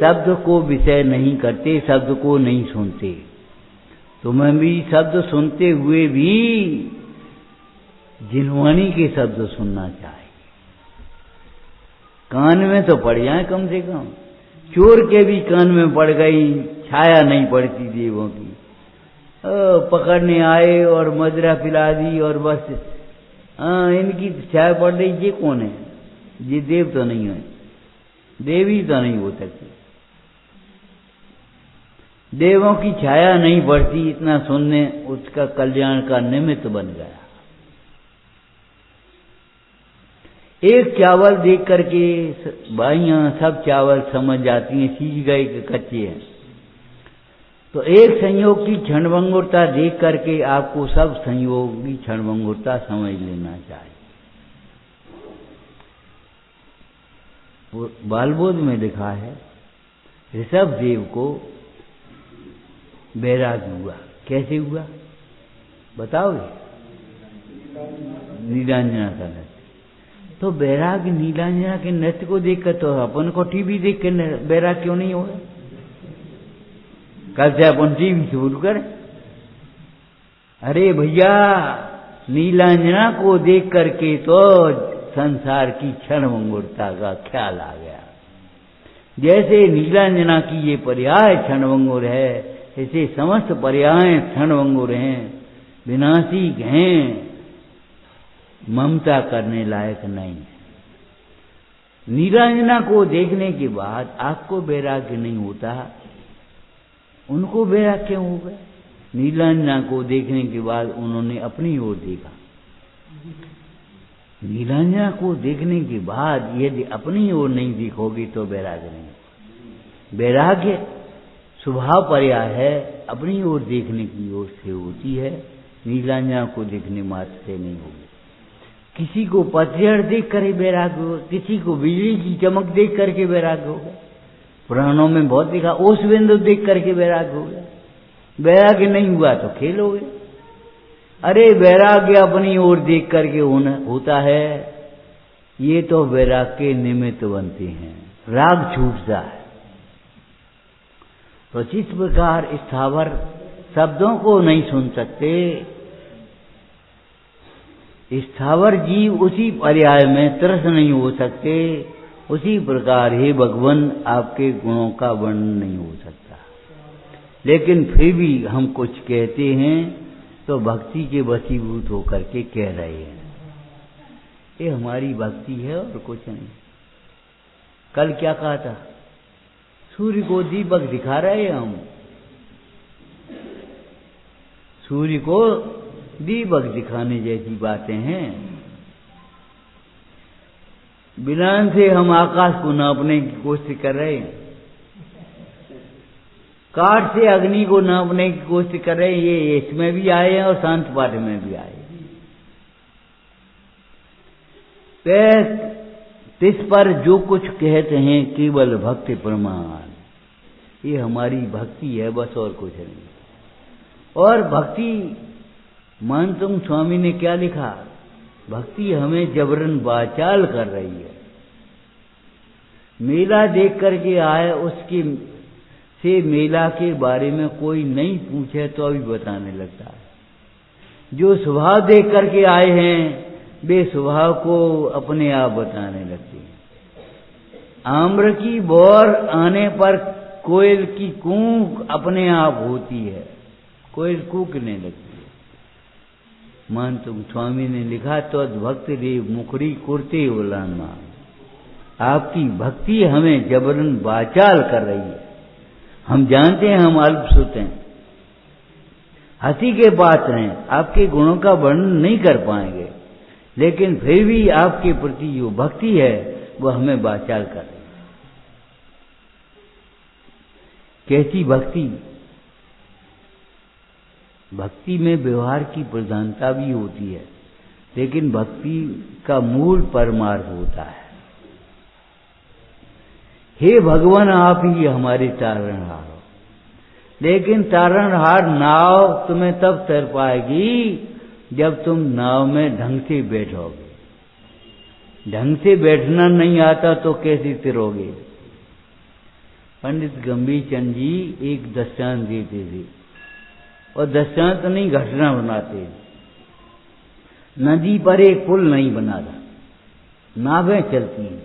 शब्द को विषय नहीं करते, शब्द को नहीं सुनते। तुम्हें भी शब्द सुनते हुए भी जिनवानी के शब्द सुनना चाहिए। कान में तो पड़ जाए कम से कम। चोर के भी कान में पड़ गई, छाया नहीं पड़ती देवों की। पकड़ने आए और मदिरा पिला दी और बस इनकी छाया पड़ रही। ये कौन है? ये देव तो नहीं है, देवी तो नहीं हो सकती। देवों की छाया नहीं पड़ती, इतना सुनने उसका कल्याण का निमित्त बन गया। एक चावल देख करके भाइयां सब चावल समझ जाती हैं सीज गए कि कच्चे हैं। तो एक संयोग की क्षणभंगुरता देख करके आपको सब संयोग की क्षणभंगुरता समझ लेना चाहिए। बालबोध में लिखा है ऋषभ देव को वैराग्य हुआ। कैसे हुआ बताओगे? नीलांजना का नृत्य। तो वैराग्य नीलांजना के नृत्य को देखकर तो अपन को टीवी देख के वैराग्य क्यों नहीं होगा? कल से अपन टीवी शुरू करें। अरे भैया नीलांजना को देख करके तो संसार की क्षणभंगुरता का ख्याल आ गया। जैसे नीलांजना की ये पर्याय क्षणभंगुर है, ऐसे समस्त पर्याय क्षणभंगुर हैं, विनाशी हैं, ममता करने लायक नहीं है। नीलांजना को देखने के बाद आपको वैराग्य नहीं होता, उनको वैराग्य क्यों हो गया? नीलांजना को देखने के बाद उन्होंने अपनी ओर देखा। नीलांजना को देखने के बाद यदि अपनी ओर नहीं देखोगे तो वैराग्य नहीं। वैराग्य स्वभाव पर्याय है, अपनी ओर देखने की ओर से होती है, नीलांजना को देखने मात्र से नहीं होगी। किसी को पतझड़ देख कर वैराग्य होगा, किसी को बिजली की चमक देख करके वैराग्य होगा। पुराणों में बहुत देखा, ओस बिंदु देख करके वैराग्य होगा। वैराग्य नहीं हुआ तो खेलोगे। अरे वैराग्य अपनी ओर देख करके होता है, ये तो वैराग्य के निमित्त बनते हैं, राग छूटता है। तो जिस प्रकार स्थावर शब्दों को नहीं सुन सकते, स्थावर जीव उसी पर्याय में तरस नहीं हो सकते, उसी प्रकार हे भगवान आपके गुणों का वर्णन नहीं हो सकता। लेकिन फिर भी हम कुछ कहते हैं तो भक्ति के वशीभूत होकर के कह रहे हैं। ये हमारी भक्ति है और कुछ नहीं। कल क्या कहा था? सूर्य को दीपक दिखा रहे हैं हम, सूर्य को दीपक दिखाने जैसी बातें हैं। विलान से हम आकाश को नापने की कोशिश कर रहे हैं, काठ से अग्नि को नापने की कोशिश कर रहे हैं। ये इसमें भी आए हैं और शांत पाठ में भी आए। तिस पर जो कुछ कहते हैं केवल भक्ति प्रमाण, ये हमारी भक्ति है बस, और कुछ नहीं। और भक्ति मानतुंग स्वामी ने क्या लिखा? भक्ति हमें जबरन बाचाल कर रही है। मेला देख करके आए, उसकी से मेला के बारे में कोई नहीं पूछे तो अभी बताने लगता है। जो स्वभाव देख करके आए हैं वे स्वभाव को अपने आप बताने लगते हैं। आम्र की बौर आने पर कोयल की कूक अपने आप होती है, कोयल कूकने लगती है। मानतुंग स्वामी ने लिखा तो भक्त देव मुखरी कुर्ते उलान मान, आपकी भक्ति हमें जबरन बाचाल कर रही है। हम जानते हैं हम अल्पसुत हैं, हंसी के पात्र हैं, आपके गुणों का वर्णन नहीं कर पाएंगे, लेकिन फिर भी आपके प्रति जो भक्ति है वह हमें बाचाल कर रही है। कैसी भक्ति? भक्ति में व्यवहार की प्रधानता भी होती है। लेकिन भक्ति का मूल परमार्थ होता है। हे भगवान, आप ही हमारे तारणहार हो। लेकिन तारणहार नाव तुम्हें तब तर पाएगी जब तुम नाव में ढंग से बैठोगे। ढंग से बैठना नहीं आता तो कैसे तिरोगे? पंडित गंभीर चंद जी एक दृष्टांत देते थे, और दृष्टांत नहीं घटना बनाते। नदी पर एक पुल नहीं बना था, नावें चलती हैं।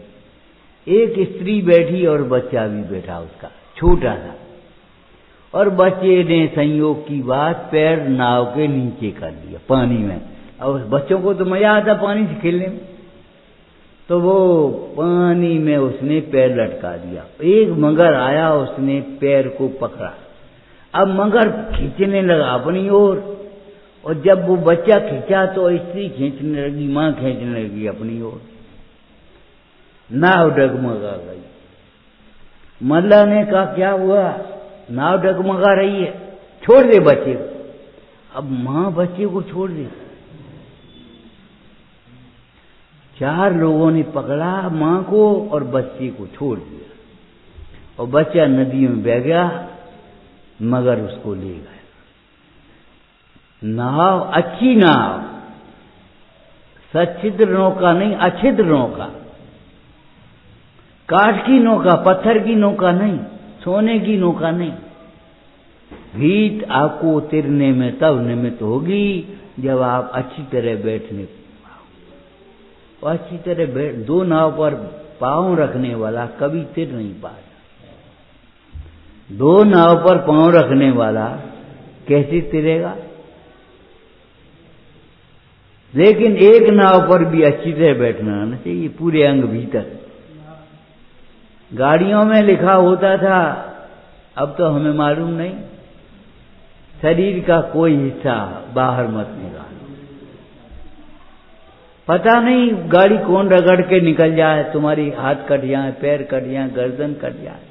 एक स्त्री बैठी और बच्चा भी बैठा, उसका छोटा था, और बच्चे ने संयोग की बात पैर नाव के नीचे कर दिया पानी में। और बच्चों को तो मजा आता पानी से खेलने में, तो वो पानी में उसने पैर लटका दिया। एक मगर आया, उसने पैर को पकड़ा। अब मगर खींचने लगा अपनी ओर, और जब वो बच्चा खींचा तो स्त्री खींचने लगी, मां खींचने लगी अपनी ओर। नाव डगमगा गई। मल्ला ने कहा क्या हुआ? नाव डगमगा रही है, छोड़ दे बच्चे को। अब मां बच्चे को छोड़ दे। 4 लोगों ने पकड़ा मां को और बच्चे को छोड़ दिया, और बच्चा नदी में बह गया, मगर उसको ले गया। नाव अच्छी नाव, सच्छिद्र नौका नहीं, अच्छिद्र नौका, काठ की नौका, पत्थर की नौका नहीं, सोने की नौका नहीं। भीत आपको उतरने में तब निमित्त होगी जब आप अच्छी तरह बैठने पाओ। अच्छी तरह बैठ, 2 नाव पर पांव रखने वाला कभी तिर नहीं पाता। 2 नाव पर पांव रखने वाला कैसे तिरेगा? लेकिन एक नाव पर भी अच्छी तरह बैठना आना चाहिए, पूरे अंग भीतर। गाड़ियों में लिखा होता था, अब तो हमें मालूम नहीं, शरीर का कोई हिस्सा बाहर मत निकालो। पता नहीं गाड़ी कौन रगड़ के निकल जाए, तुम्हारी हाथ कट जाए, पैर कट जाए, गर्दन कट जाए,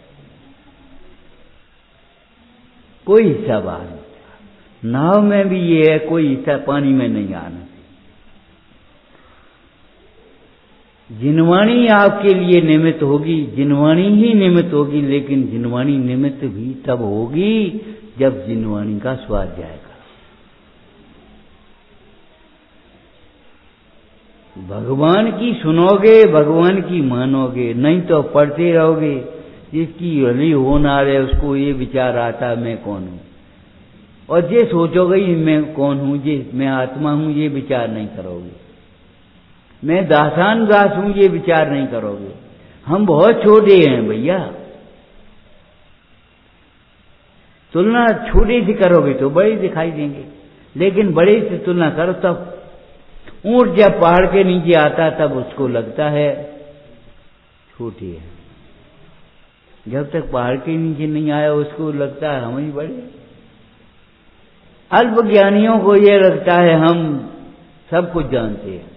कोई हिस्सा बाहर नहीं। नाव में भी ये है, कोई हिस्सा पानी में नहीं आना। जिनवाणी आपके लिए निमित्त होगी, जिनवाणी ही निमित्त होगी, लेकिन जिनवाणी निमित्त भी तब होगी जब जिनवाणी का स्वाद जाएगा। भगवान की सुनोगे, भगवान की मानोगे, नहीं तो पढ़ते रहोगे। जिसकी हली होनार है उसको ये विचार आता मैं कौन हूं, और ये सोचोगे मैं कौन हूं, ये मैं आत्मा हूं, ये विचार नहीं करोगे। मैं दासान दास हूं, ये विचार नहीं करोगे। हम बहुत छोटे हैं भैया। तुलना छोटे से करोगे तो बड़े दिखाई देंगे, लेकिन बड़े से तुलना करो तब। ऊंट जब पहाड़ के नीचे आता तब उसको लगता है छोटे है, जब तक पहाड़ के नीचे नहीं आया उसको लगता है हम ही बड़े। अल्प ज्ञानियों को यह लगता है हम सब कुछ जानते हैं।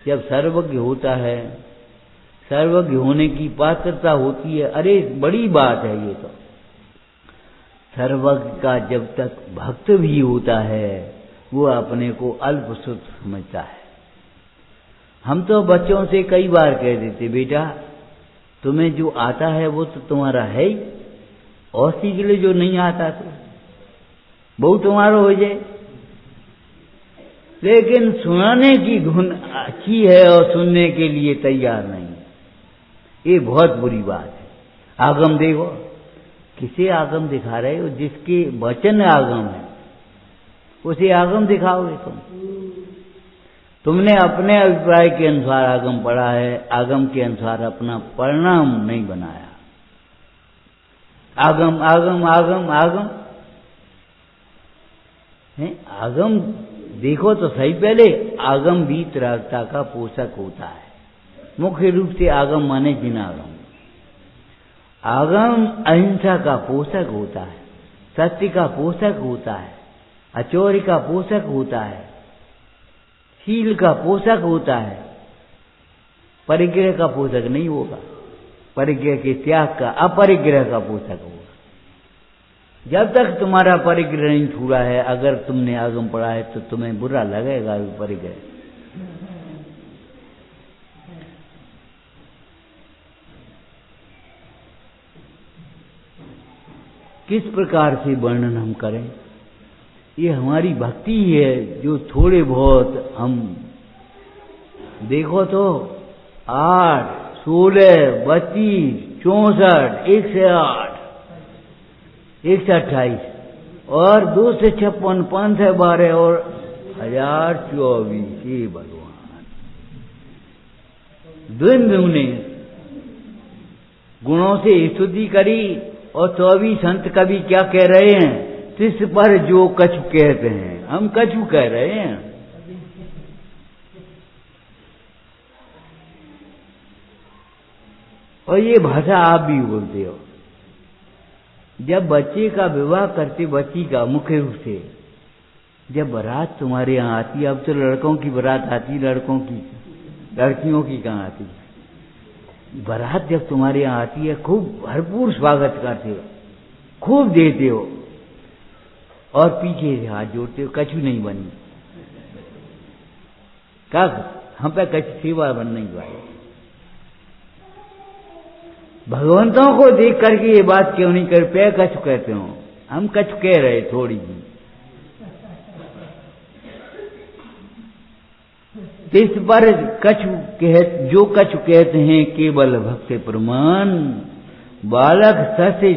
जब सर्वज्ञ होता है, सर्वज्ञ होने की पात्रता होती है, अरे बड़ी बात है ये तो। सर्वज्ञ का जब तक भक्त भी होता है वो अपने को अल्प सुख समझता है। हम तो बच्चों से कई बार कह देते, बेटा तुम्हें जो आता है वो तो तुम्हारा है ही, और सीख ले जो नहीं आता तो वो तुम्हारा हो जाए। लेकिन सुनाने की धुन अच्छी है और सुनने के लिए तैयार नहीं, ये बहुत बुरी बात है। आगम देखो, किसे आगम दिखा रहे हो? जिसके वचन आगम है उसे आगम दिखाओगे तुम। तुमने अपने अभिप्राय के अनुसार आगम पढ़ा है, आगम के अनुसार अपना परिणाम नहीं बनाया। आगम आगम आगम आगम है। आगम देखो तो सही, पहले आगम भी त्रागता का पोषक होता है। मुख्य रूप से आगम माने जिन आगम। आगम अहिंसा का पोषक होता है, सत्य का पोषक होता है, अचौर्य का पोषक होता है, शील का पोषक होता है। परिग्रह का पोषक नहीं होगा, परिग्रह के त्याग का, अपरिग्रह का पोषक होगा। जब तक तुम्हारा परिग्रह नहीं छूटा है, अगर तुमने आगम पढ़ा है तो तुम्हें बुरा लगेगा परिग्रह। किस प्रकार से वर्णन हम करें? ये हमारी भक्ति है जो थोड़े बहुत हम देखो तो 8, 16, 32, 64, 108, 128 और 2 से 56, 5 से 12 और 1024। हे भगवान, द्वंद्व गुणों से स्तुति करी। और तो भी संत कवि क्या कह रहे हैं? तिस पर जो कछु कहते हैं, हम कछु कह रहे हैं। और ये भाषा आप भी बोलते हो। जब बच्चे का विवाह करते, बच्ची का मुख्य रूप से जब बारात तुम्हारे यहाँ आती, अब तो लड़कों की बारात आती, लड़कों की, लड़कियों की कहाँ आती? बारात जब तुम्हारे यहाँ आती है, खूब भरपूर स्वागत करते हो, खूब देते हो और पीछे से हाथ जोड़ते हो, कछु नहीं बनी। कब हम पे कछु सेवा बन नहीं पाई। भगवंतों को देख करके ये बात क्यों नहीं कर पे कछु कहते हो? हम कछु कह रहे थोड़ी जी। इस पर कछु जो कछु कहते हैं केवल भक्त प्रमाण। बालक शशि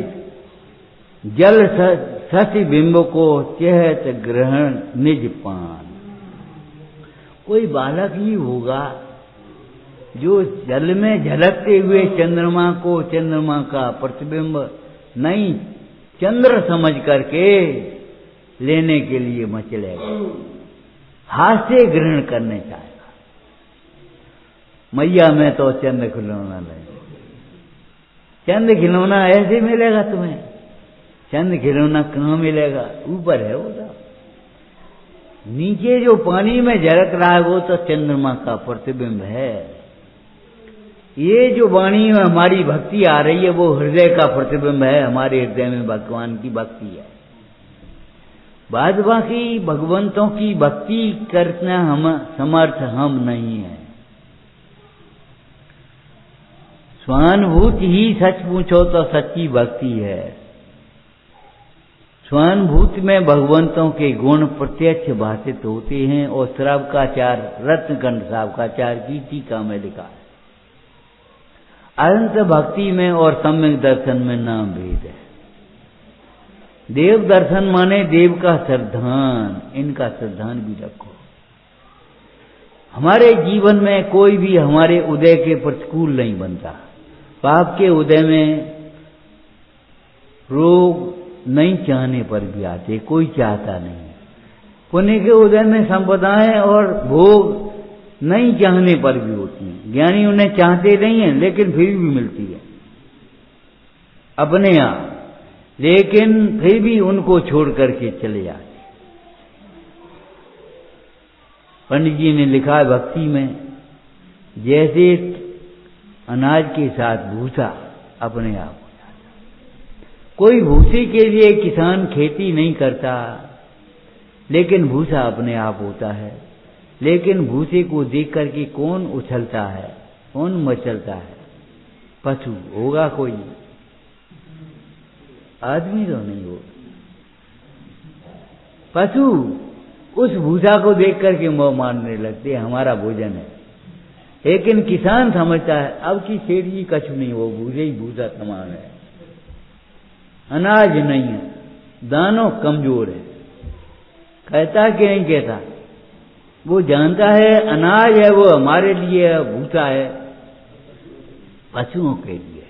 जल शशि बिंब को चहत ग्रहण निज पान। कोई बालक ही होगा जो जल में झलकते हुए चंद्रमा को, चंद्रमा का प्रतिबिंब नहीं चंद्र समझ करके लेने के लिए मचलेगा, हाथ से ग्रहण करने चाहेगा। मैया मैं तो चंद्र खिलौना ले, चंद्र खिलौना ऐसे मिलेगा तुम्हें? चंद्र खिलौना कहाँ मिलेगा? ऊपर है वो तो, नीचे जो पानी में झलक रहा है वो तो चंद्रमा का प्रतिबिंब है। ये जो वाणी में हमारी भक्ति आ रही है वो हृदय का प्रतिबिंब है, हमारे हृदय में भगवान की भक्ति है। बाद बाकी भगवंतों की भक्ति करना हम समर्थ हम नहीं है। स्वानुभूति ही सच पूछो तो सच्ची भक्ति है। स्वानुभूति में भगवंतों के गुण प्रत्यक्ष भाषित होते हैं और श्रावकाचार रत्नकंठ श्रावकाचार की टीका में लिखा है, अनंत भक्ति में और सम्यक दर्शन में नाम भेद है। देव दर्शन माने देव का श्रद्धान, इनका श्रद्धान भी रखो। हमारे जीवन में कोई भी हमारे उदय के प्रतिकूल नहीं बनता। पाप के उदय में रोग नहीं चाहने पर भी आते, कोई चाहता नहीं। पुण्य के उदय में संपदाएं और भोग नहीं चाहने पर भी होती हैं। ज्ञानी उन्हें चाहते नहीं हैं लेकिन फिर भी मिलती है अपने आप, लेकिन फिर भी उनको छोड़ करके चले जाते। पंडित जी ने लिखा है भक्ति में, जैसे अनाज के साथ भूसा अपने आप हो जाता। कोई भूसे के लिए किसान खेती नहीं करता, लेकिन भूसा अपने आप होता है। लेकिन भूसे को देख करके कौन उछलता है, कौन मचलता है? पशु होगा कोई, आदमी तो नहीं होगा। पशु उस भूसा को देख करके मोह मारने लगते हैं, हमारा भोजन है। लेकिन किसान समझता है अब की सेठी कछु नहीं, वो भूसे ही भूसा तमाम है, अनाज नहीं है, दानों कमजोर है। कहता कि नहीं कहता? वो जानता है अनाज है वो हमारे लिए, भूसा है पशुओं के लिए।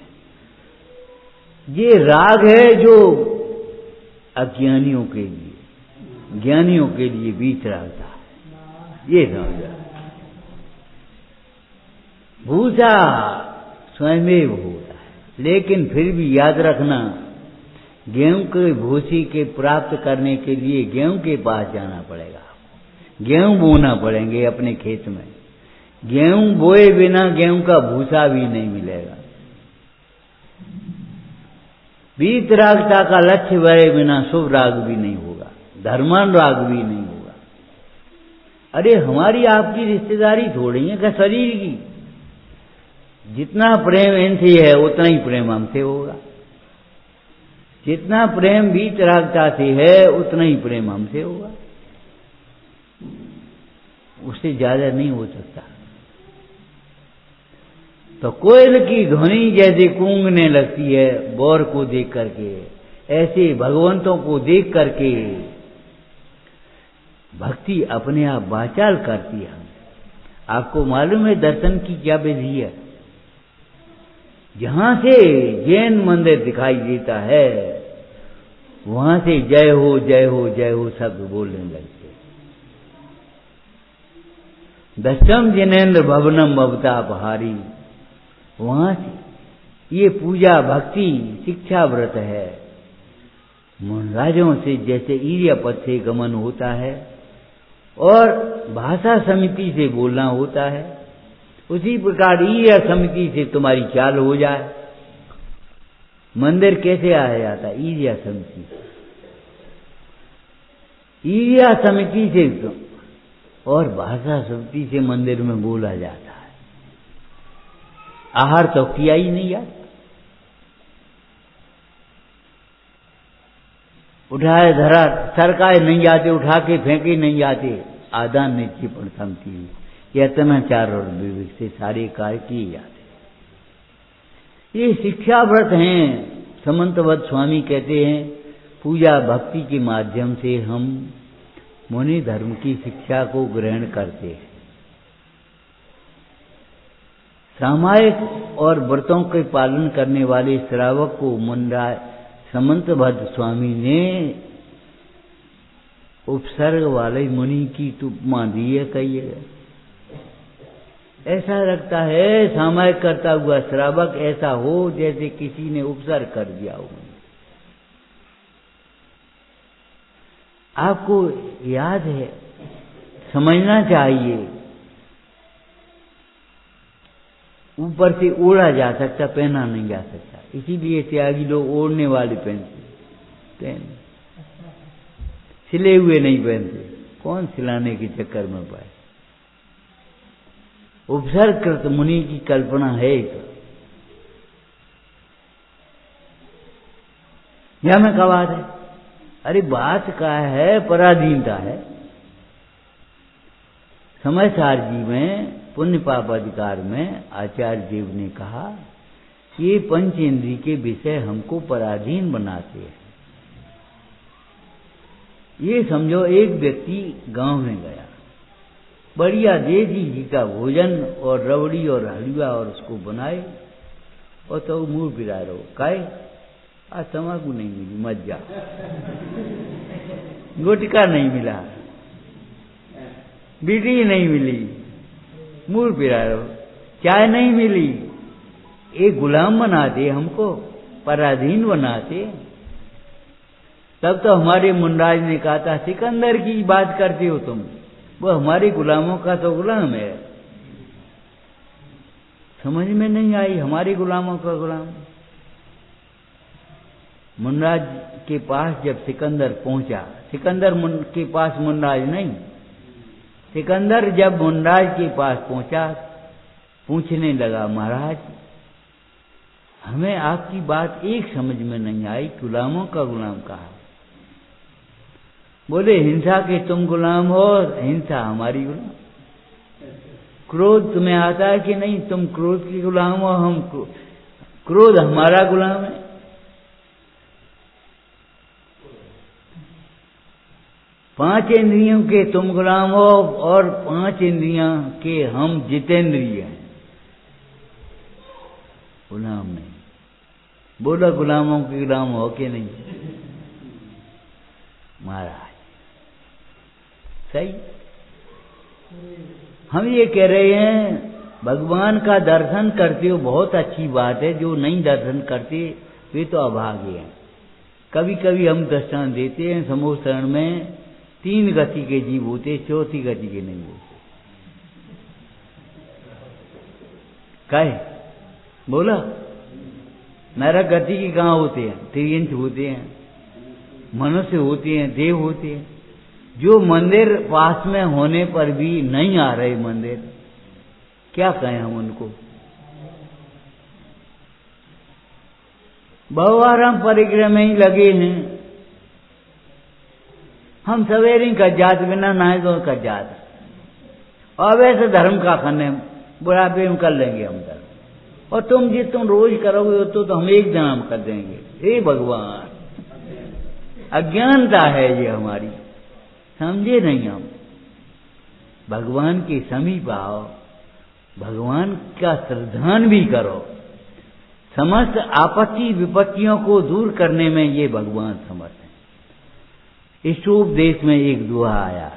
ये राग है जो अज्ञानियों के लिए, ज्ञानियों के लिए बीच रहता है। ये समझा, भूसा स्वयं होता है। लेकिन फिर भी याद रखना, गेहूं के भूसी के प्राप्त करने के लिए गेहूं के पास जाना पड़ेगा। गेहूं बोना पड़ेंगे अपने खेत में। गेहूं बोए बिना गेहूं का भूसा भी नहीं मिलेगा। वीतरागता का लक्ष्य भरे बिना शुभ राग भी नहीं होगा, धर्मान राग भी नहीं होगा। अरे हमारी आपकी रिश्तेदारी थोड़ी है क्या शरीर की? जितना प्रेम इनसे है उतना ही प्रेम हमसे होगा। जितना प्रेम वीतरागता से है उतना ही प्रेम हमसे होगा, उससे ज्यादा नहीं हो सकता। तो कोयल की ध्वनि जैसे गूंजने लगती है बौर को देख करके, ऐसे भगवंतों को देख करके भक्ति अपने आप वाचाल करती है। आपको मालूम है दर्शन की क्या विधि है? जहां से जैन मंदिर दिखाई देता है वहां से जय हो जय हो जय हो शब्द बोलने लगते। दशम जिनेन्द्र भवनम भवतापहारी, वहां से ये पूजा भक्ति शिक्षा व्रत है। मुनराजों से जैसे ईर्यपद से गमन होता है और भाषा समिति से बोलना होता है, उसी प्रकार ईर्या समिति से तुम्हारी चाल हो जाए। मंदिर कैसे आया जाता? ईर्या समिति, ईर्या समिति से और भाषा समिति से मंदिर में बोला जाता है। आहार तो किया ही नहीं जाता, उठाए धरा सरकाए नहीं जाते, उठा के फेंके नहीं जाते। आदान नीति प्रथम की यत्नाचार और विवेक से सारे कार्य किए जाते। ये शिक्षा व्रत हैं। समंतवत स्वामी कहते हैं पूजा भक्ति के माध्यम से हम मुनि धर्म की शिक्षा को ग्रहण करते हैं। सामायिक और व्रतों के पालन करने वाले श्रावक को मुनराज समंतभद्र स्वामी ने उपसर्ग वाले मुनि की उपमा दी है। कहिए ऐसा लगता है सामायिक करता हुआ श्रावक ऐसा हो जैसे किसी ने उपसर्ग कर दिया हो। आपको याद है, समझना चाहिए, ऊपर से ओढ़ा जा सकता, पहना नहीं जा सकता। इसीलिए त्यागी लोग ओढ़ने वाले पहनते, सिले हुए नहीं पहनते। कौन सिलाने के चक्कर में पाए? उपसर्गकृत मुनि की कल्पना है। यह में क्या बात है? अरे बात का है, पराधीनता है। समय सार जी में पुण्य पाप अधिकार में आचार्य देव ने कहा ये पंचेंद्रिय के विषय हमको पराधीन बनाते हैं। ये समझो एक व्यक्ति गांव में गया, बढ़िया देसी घी का भोजन और रबड़ी और हलवा और उसको बनाए और तो मुंह पिरा रहो, काहे आज तम्बाकू नहीं मिली, मत जा, गुटखा नहीं मिला, बीड़ी नहीं मिली, मुंह पिरा रहो, चाय नहीं मिली। एक गुलाम बनाते हमको, पराधीन बनाते। तब तो हमारे मुनराज ने कहा था सिकंदर की बात करते हो तुम, वो हमारे गुलामों का तो गुलाम है। समझ में नहीं आई, हमारे गुलामों का गुलाम। मुनराज के पास जब सिकंदर पहुंचा, सिकंदर के पास मुनराज नहीं, सिकंदर जब मुनराज के पास पहुंचा पूछने लगा महाराज हमें आपकी बात एक समझ में नहीं आई, गुलामों का गुलाम कहा। बोले हिंसा के तुम गुलाम हो, हिंसा हमारी गुलाम। क्रोध तुम्हें आता है कि नहीं? तुम क्रोध के गुलाम हो, हम क्रोध हमारा गुलाम है। पांच इंद्रियों के तुम गुलाम हो और पांच इंद्रियों के हम जितेंद्रिय हैं, गुलाम नहीं। बोला गुलामों के गुलाम हो कि नहीं? महाराज सही। हम ये कह रहे हैं भगवान का दर्शन करते हो, बहुत अच्छी बात है। जो नहीं दर्शन करते वे तो अभागे हैं। कभी कभी हम दर्शन देते हैं, समूह शरण में 3 गति के जीव होते, 4थी गति के नहीं होते। काहे बोला? नरक गति के कहाँ होते हैं? 3 होते हैं, मनुष्य होते हैं, देव होते हैं। जो मंदिर पास में होने पर भी नहीं आ रहे मंदिर, क्या कहें हम उनको? बहुवार हम परिक्रम में ही लगे हैं। हम सवेरे का जात बिना नहाए दो का जात, और वैसे धर्म का खन्ने बुढ़ापे में कर लेंगे हम धर्म, और तुम रोज करोगे तो हम एक दिन हम कर देंगे। हे भगवान, अज्ञानता है ये हमारी, समझे नहीं हम। भगवान के समीप आओ, भगवान का श्रद्धान भी करो। समस्त आपत्ति विपत्तियों को दूर करने में ये भगवान समर्थ है। इस उपदेश में एक दोहा आया,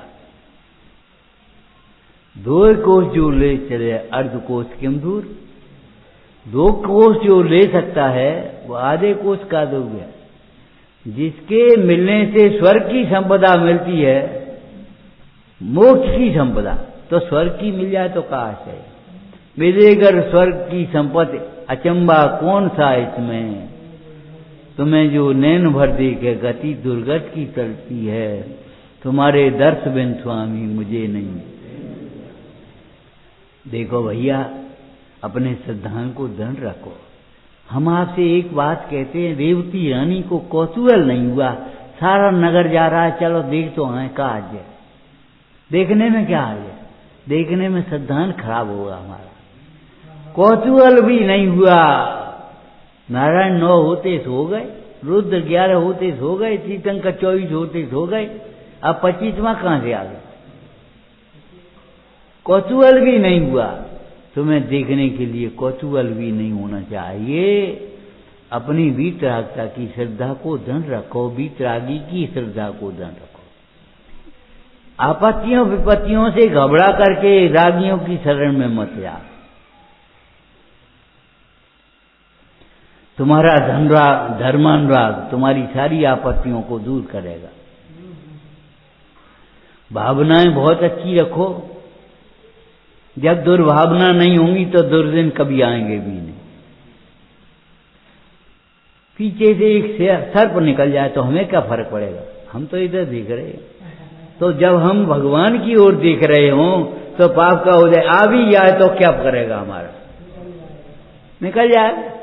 2 कोस जो ले चले अर्ध कोस किम दूर। 2 कोस जो ले सकता है वो आधे कोस का दूर गया। जिसके मिलने से स्वर्ग की संपदा मिलती है, मोक्ष की संपदा, तो स्वर्ग की मिल जाए तो कहा है मिलेगर स्वर्ग की संपत्ति, अचंबा कौन सा इसमें। तुम्हें जो नैन भर देखे गति दुर्गत की चलती है, तुम्हारे दर्श बिन स्वामी मुझे नहीं। देखो भैया, अपने श्रद्धान को दृढ़ रखो। हम आपसे एक बात कहते हैं, रेवती रानी को कौतूहल नहीं हुआ, सारा नगर जा रहा है, चलो देख तो आए, का आज है, देखने में क्या है, देखने में श्रद्धान खराब होगा हमारा। कौतूहल भी नहीं हुआ। नारायण 9 होते सो गए, रुद्र 11 होते सो गए, तीर्थंकर 24 होते सो गए, अब 25वां कहां से आ गया। कौतूहल भी नहीं हुआ। तुम्हें देखने के लिए कौतूहल भी नहीं होना चाहिए। अपनी वीतरागता की श्रद्धा को दृढ़ रखो, वीतरागी की श्रद्धा को दृढ़ रखो। आपत्तियों विपत्तियों से घबरा करके रागियों की शरण में मत जा। तुम्हारा धर्मानुराग तुम्हारी सारी आपत्तियों को दूर करेगा। भावनाएं बहुत अच्छी रखो। जब दुर्भावना नहीं होंगी तो दुर्दिन कभी आएंगे भी नहीं। पीछे से एक सर्प निकल जाए तो हमें क्या फर्क पड़ेगा, हम तो इधर देख रहे हैं। तो जब हम भगवान की ओर देख रहे हों तो पाप का उदय आ भी जाए तो क्या करेगा हमारा, निकल जाए।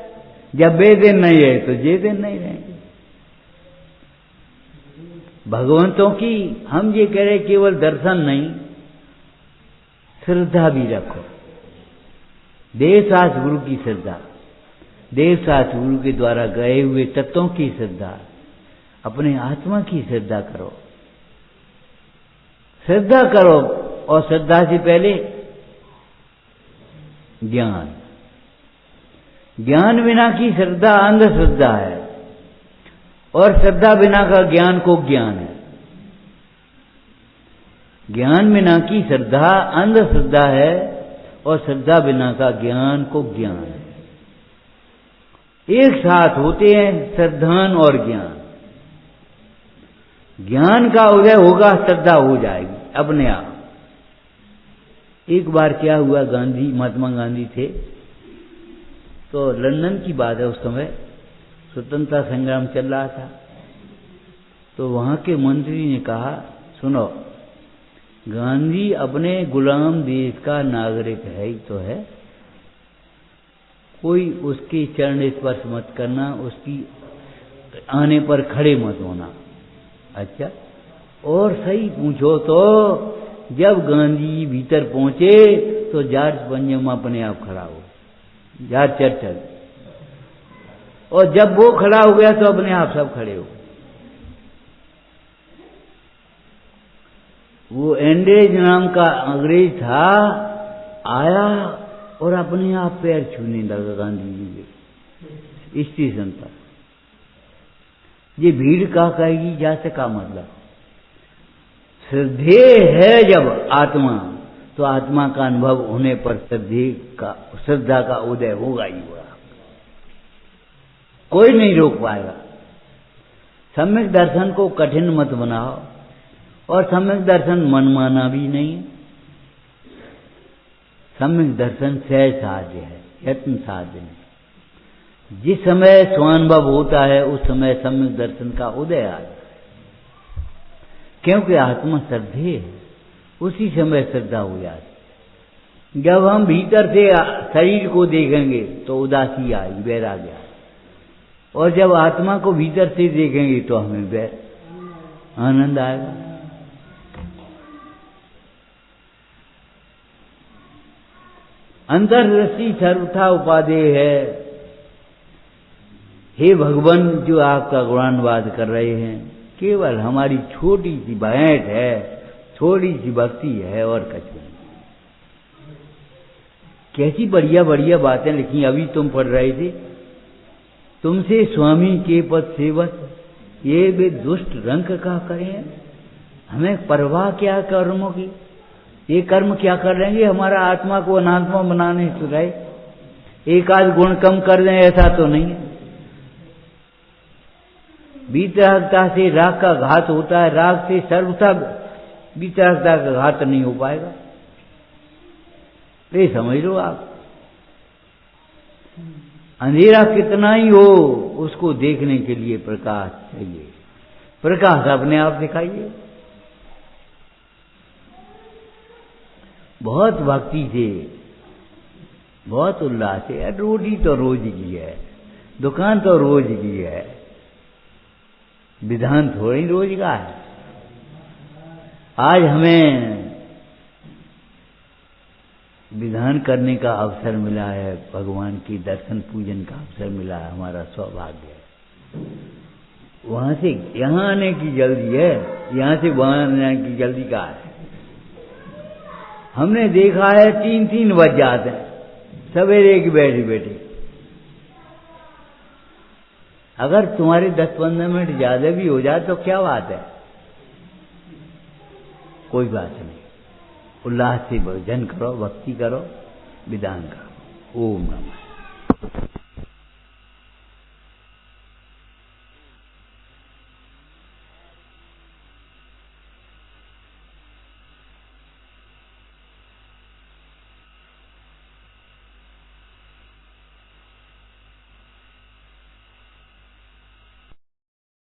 जब बे दिन नहीं है तो जे दिन नहीं रहेंगे। भगवंतों की हम ये कह रहे केवल दर्शन नहीं, श्रद्धा भी रखो। देवशास्त्र गुरु की श्रद्धा, देवशास्त्र गुरु के द्वारा गए हुए तत्वों की श्रद्धा, अपने आत्मा की श्रद्धा करो। श्रद्धा करो, और श्रद्धा से पहले ज्ञान। ज्ञान बिना की श्रद्धा अंधश्रद्धा है, और श्रद्धा बिना का ज्ञान को ज्ञान है। ज्ञान बिना की श्रद्धा अंधश्रद्धा है, और श्रद्धा बिना का ज्ञान को ज्ञान है। एक साथ होते हैं श्रद्धान और ज्ञान। ज्ञान का उदय होगा, श्रद्धा हो जाएगी अपने आप। एक बार क्या हुआ, गांधी, महात्मा गांधी थे, तो लंदन की बात है, उस समय स्वतंत्रता संग्राम चल रहा था। तो वहां के मंत्री ने कहा, सुनो, गांधी अपने गुलाम देश का नागरिक है ही तो है, कोई उसके चरण स्पर्श मत करना, उसकी आने पर खड़े मत होना। अच्छा, और सही पूछो तो जब गांधी भीतर पहुंचे तो जॉर्ज पंजम अपने आप खड़ा हो, जॉर्ज चर्चिल, और जब वो खड़ा हो गया तो अपने आप सब खड़े हो। वो एंड्रेज नाम का अंग्रेज था, आया और अपने आप पैर छूने लगा गांधी जी के स्टेशन पर। ये भीड़ का कहेगी, जैसे का मतलब श्रद्धे है जब आत्मा, तो आत्मा का अनुभव होने पर श्रद्धा का उदय होगा ही होगा, कोई नहीं रोक पाएगा। सम्यक दर्शन को कठिन मत बनाओ, और सम्यक दर्शन मनमाना भी नहीं। सम्यक दर्शन सहज साध्य है, यत्न साध्य है। जिस समय स्वानुभव होता है उस समय सम्यक दर्शन का उदय आ जाए, क्योंकि आत्मा श्रद्धे है, उसी समय श्रद्धा हो जाती। जब हम भीतर से शरीर को देखेंगे तो उदासी आई, वैराग्य आई, और जब आत्मा को भीतर से देखेंगे तो हमें आनंद आएगा। अंतर्दृष्टि सर्वथा उपादेय है। हे भगवान, जो आपका गुणानुवाद कर रहे हैं, केवल हमारी छोटी सी भेंट है, थोड़ी सी भक्ति है और कुछ नहीं। कैसी बढ़िया बढ़िया बातें लिखी अभी तुम पढ़ रहे थे। तुमसे स्वामी के पद सेवक, ये वे दुष्ट रंग का करें। हमें परवाह क्या कर्मों की? ये कर्म क्या कर रहेंगे? हमारा आत्मा को अनात्मा बनाने से रहे। एक आध गुण कम कर दें ऐसा तो नहीं है। वितरकता से राग का घात होता है, राग से सर्वथा वितरकता का घात नहीं हो पाएगा। ये समझ लो आप। अंधेरा कितना ही हो, उसको देखने के लिए प्रकाश चाहिए। प्रकाश अपने आप दिखाइए। बहुत भक्ति से, बहुत उल्लास से। रोटी तो रोज की है, दुकान तो रोज की है, विधान थोड़ी रोज का है। आज हमें विधान करने का अवसर मिला है, भगवान की दर्शन पूजन का अवसर मिला है, हमारा सौभाग्य है। वहां से यहां आने की जल्दी है, यहां से वहां आने की जल्दी कहाँ है? हमने देखा है 3-3 बज जाते हैं सवेरे की बैठी बैठी। अगर तुम्हारे 10-15 मिनट ज्यादा भी हो जाए तो क्या बात है, कोई बात नहीं। उल्लास से भजन करो, भक्ति करो, विधान करो। ओम नमः।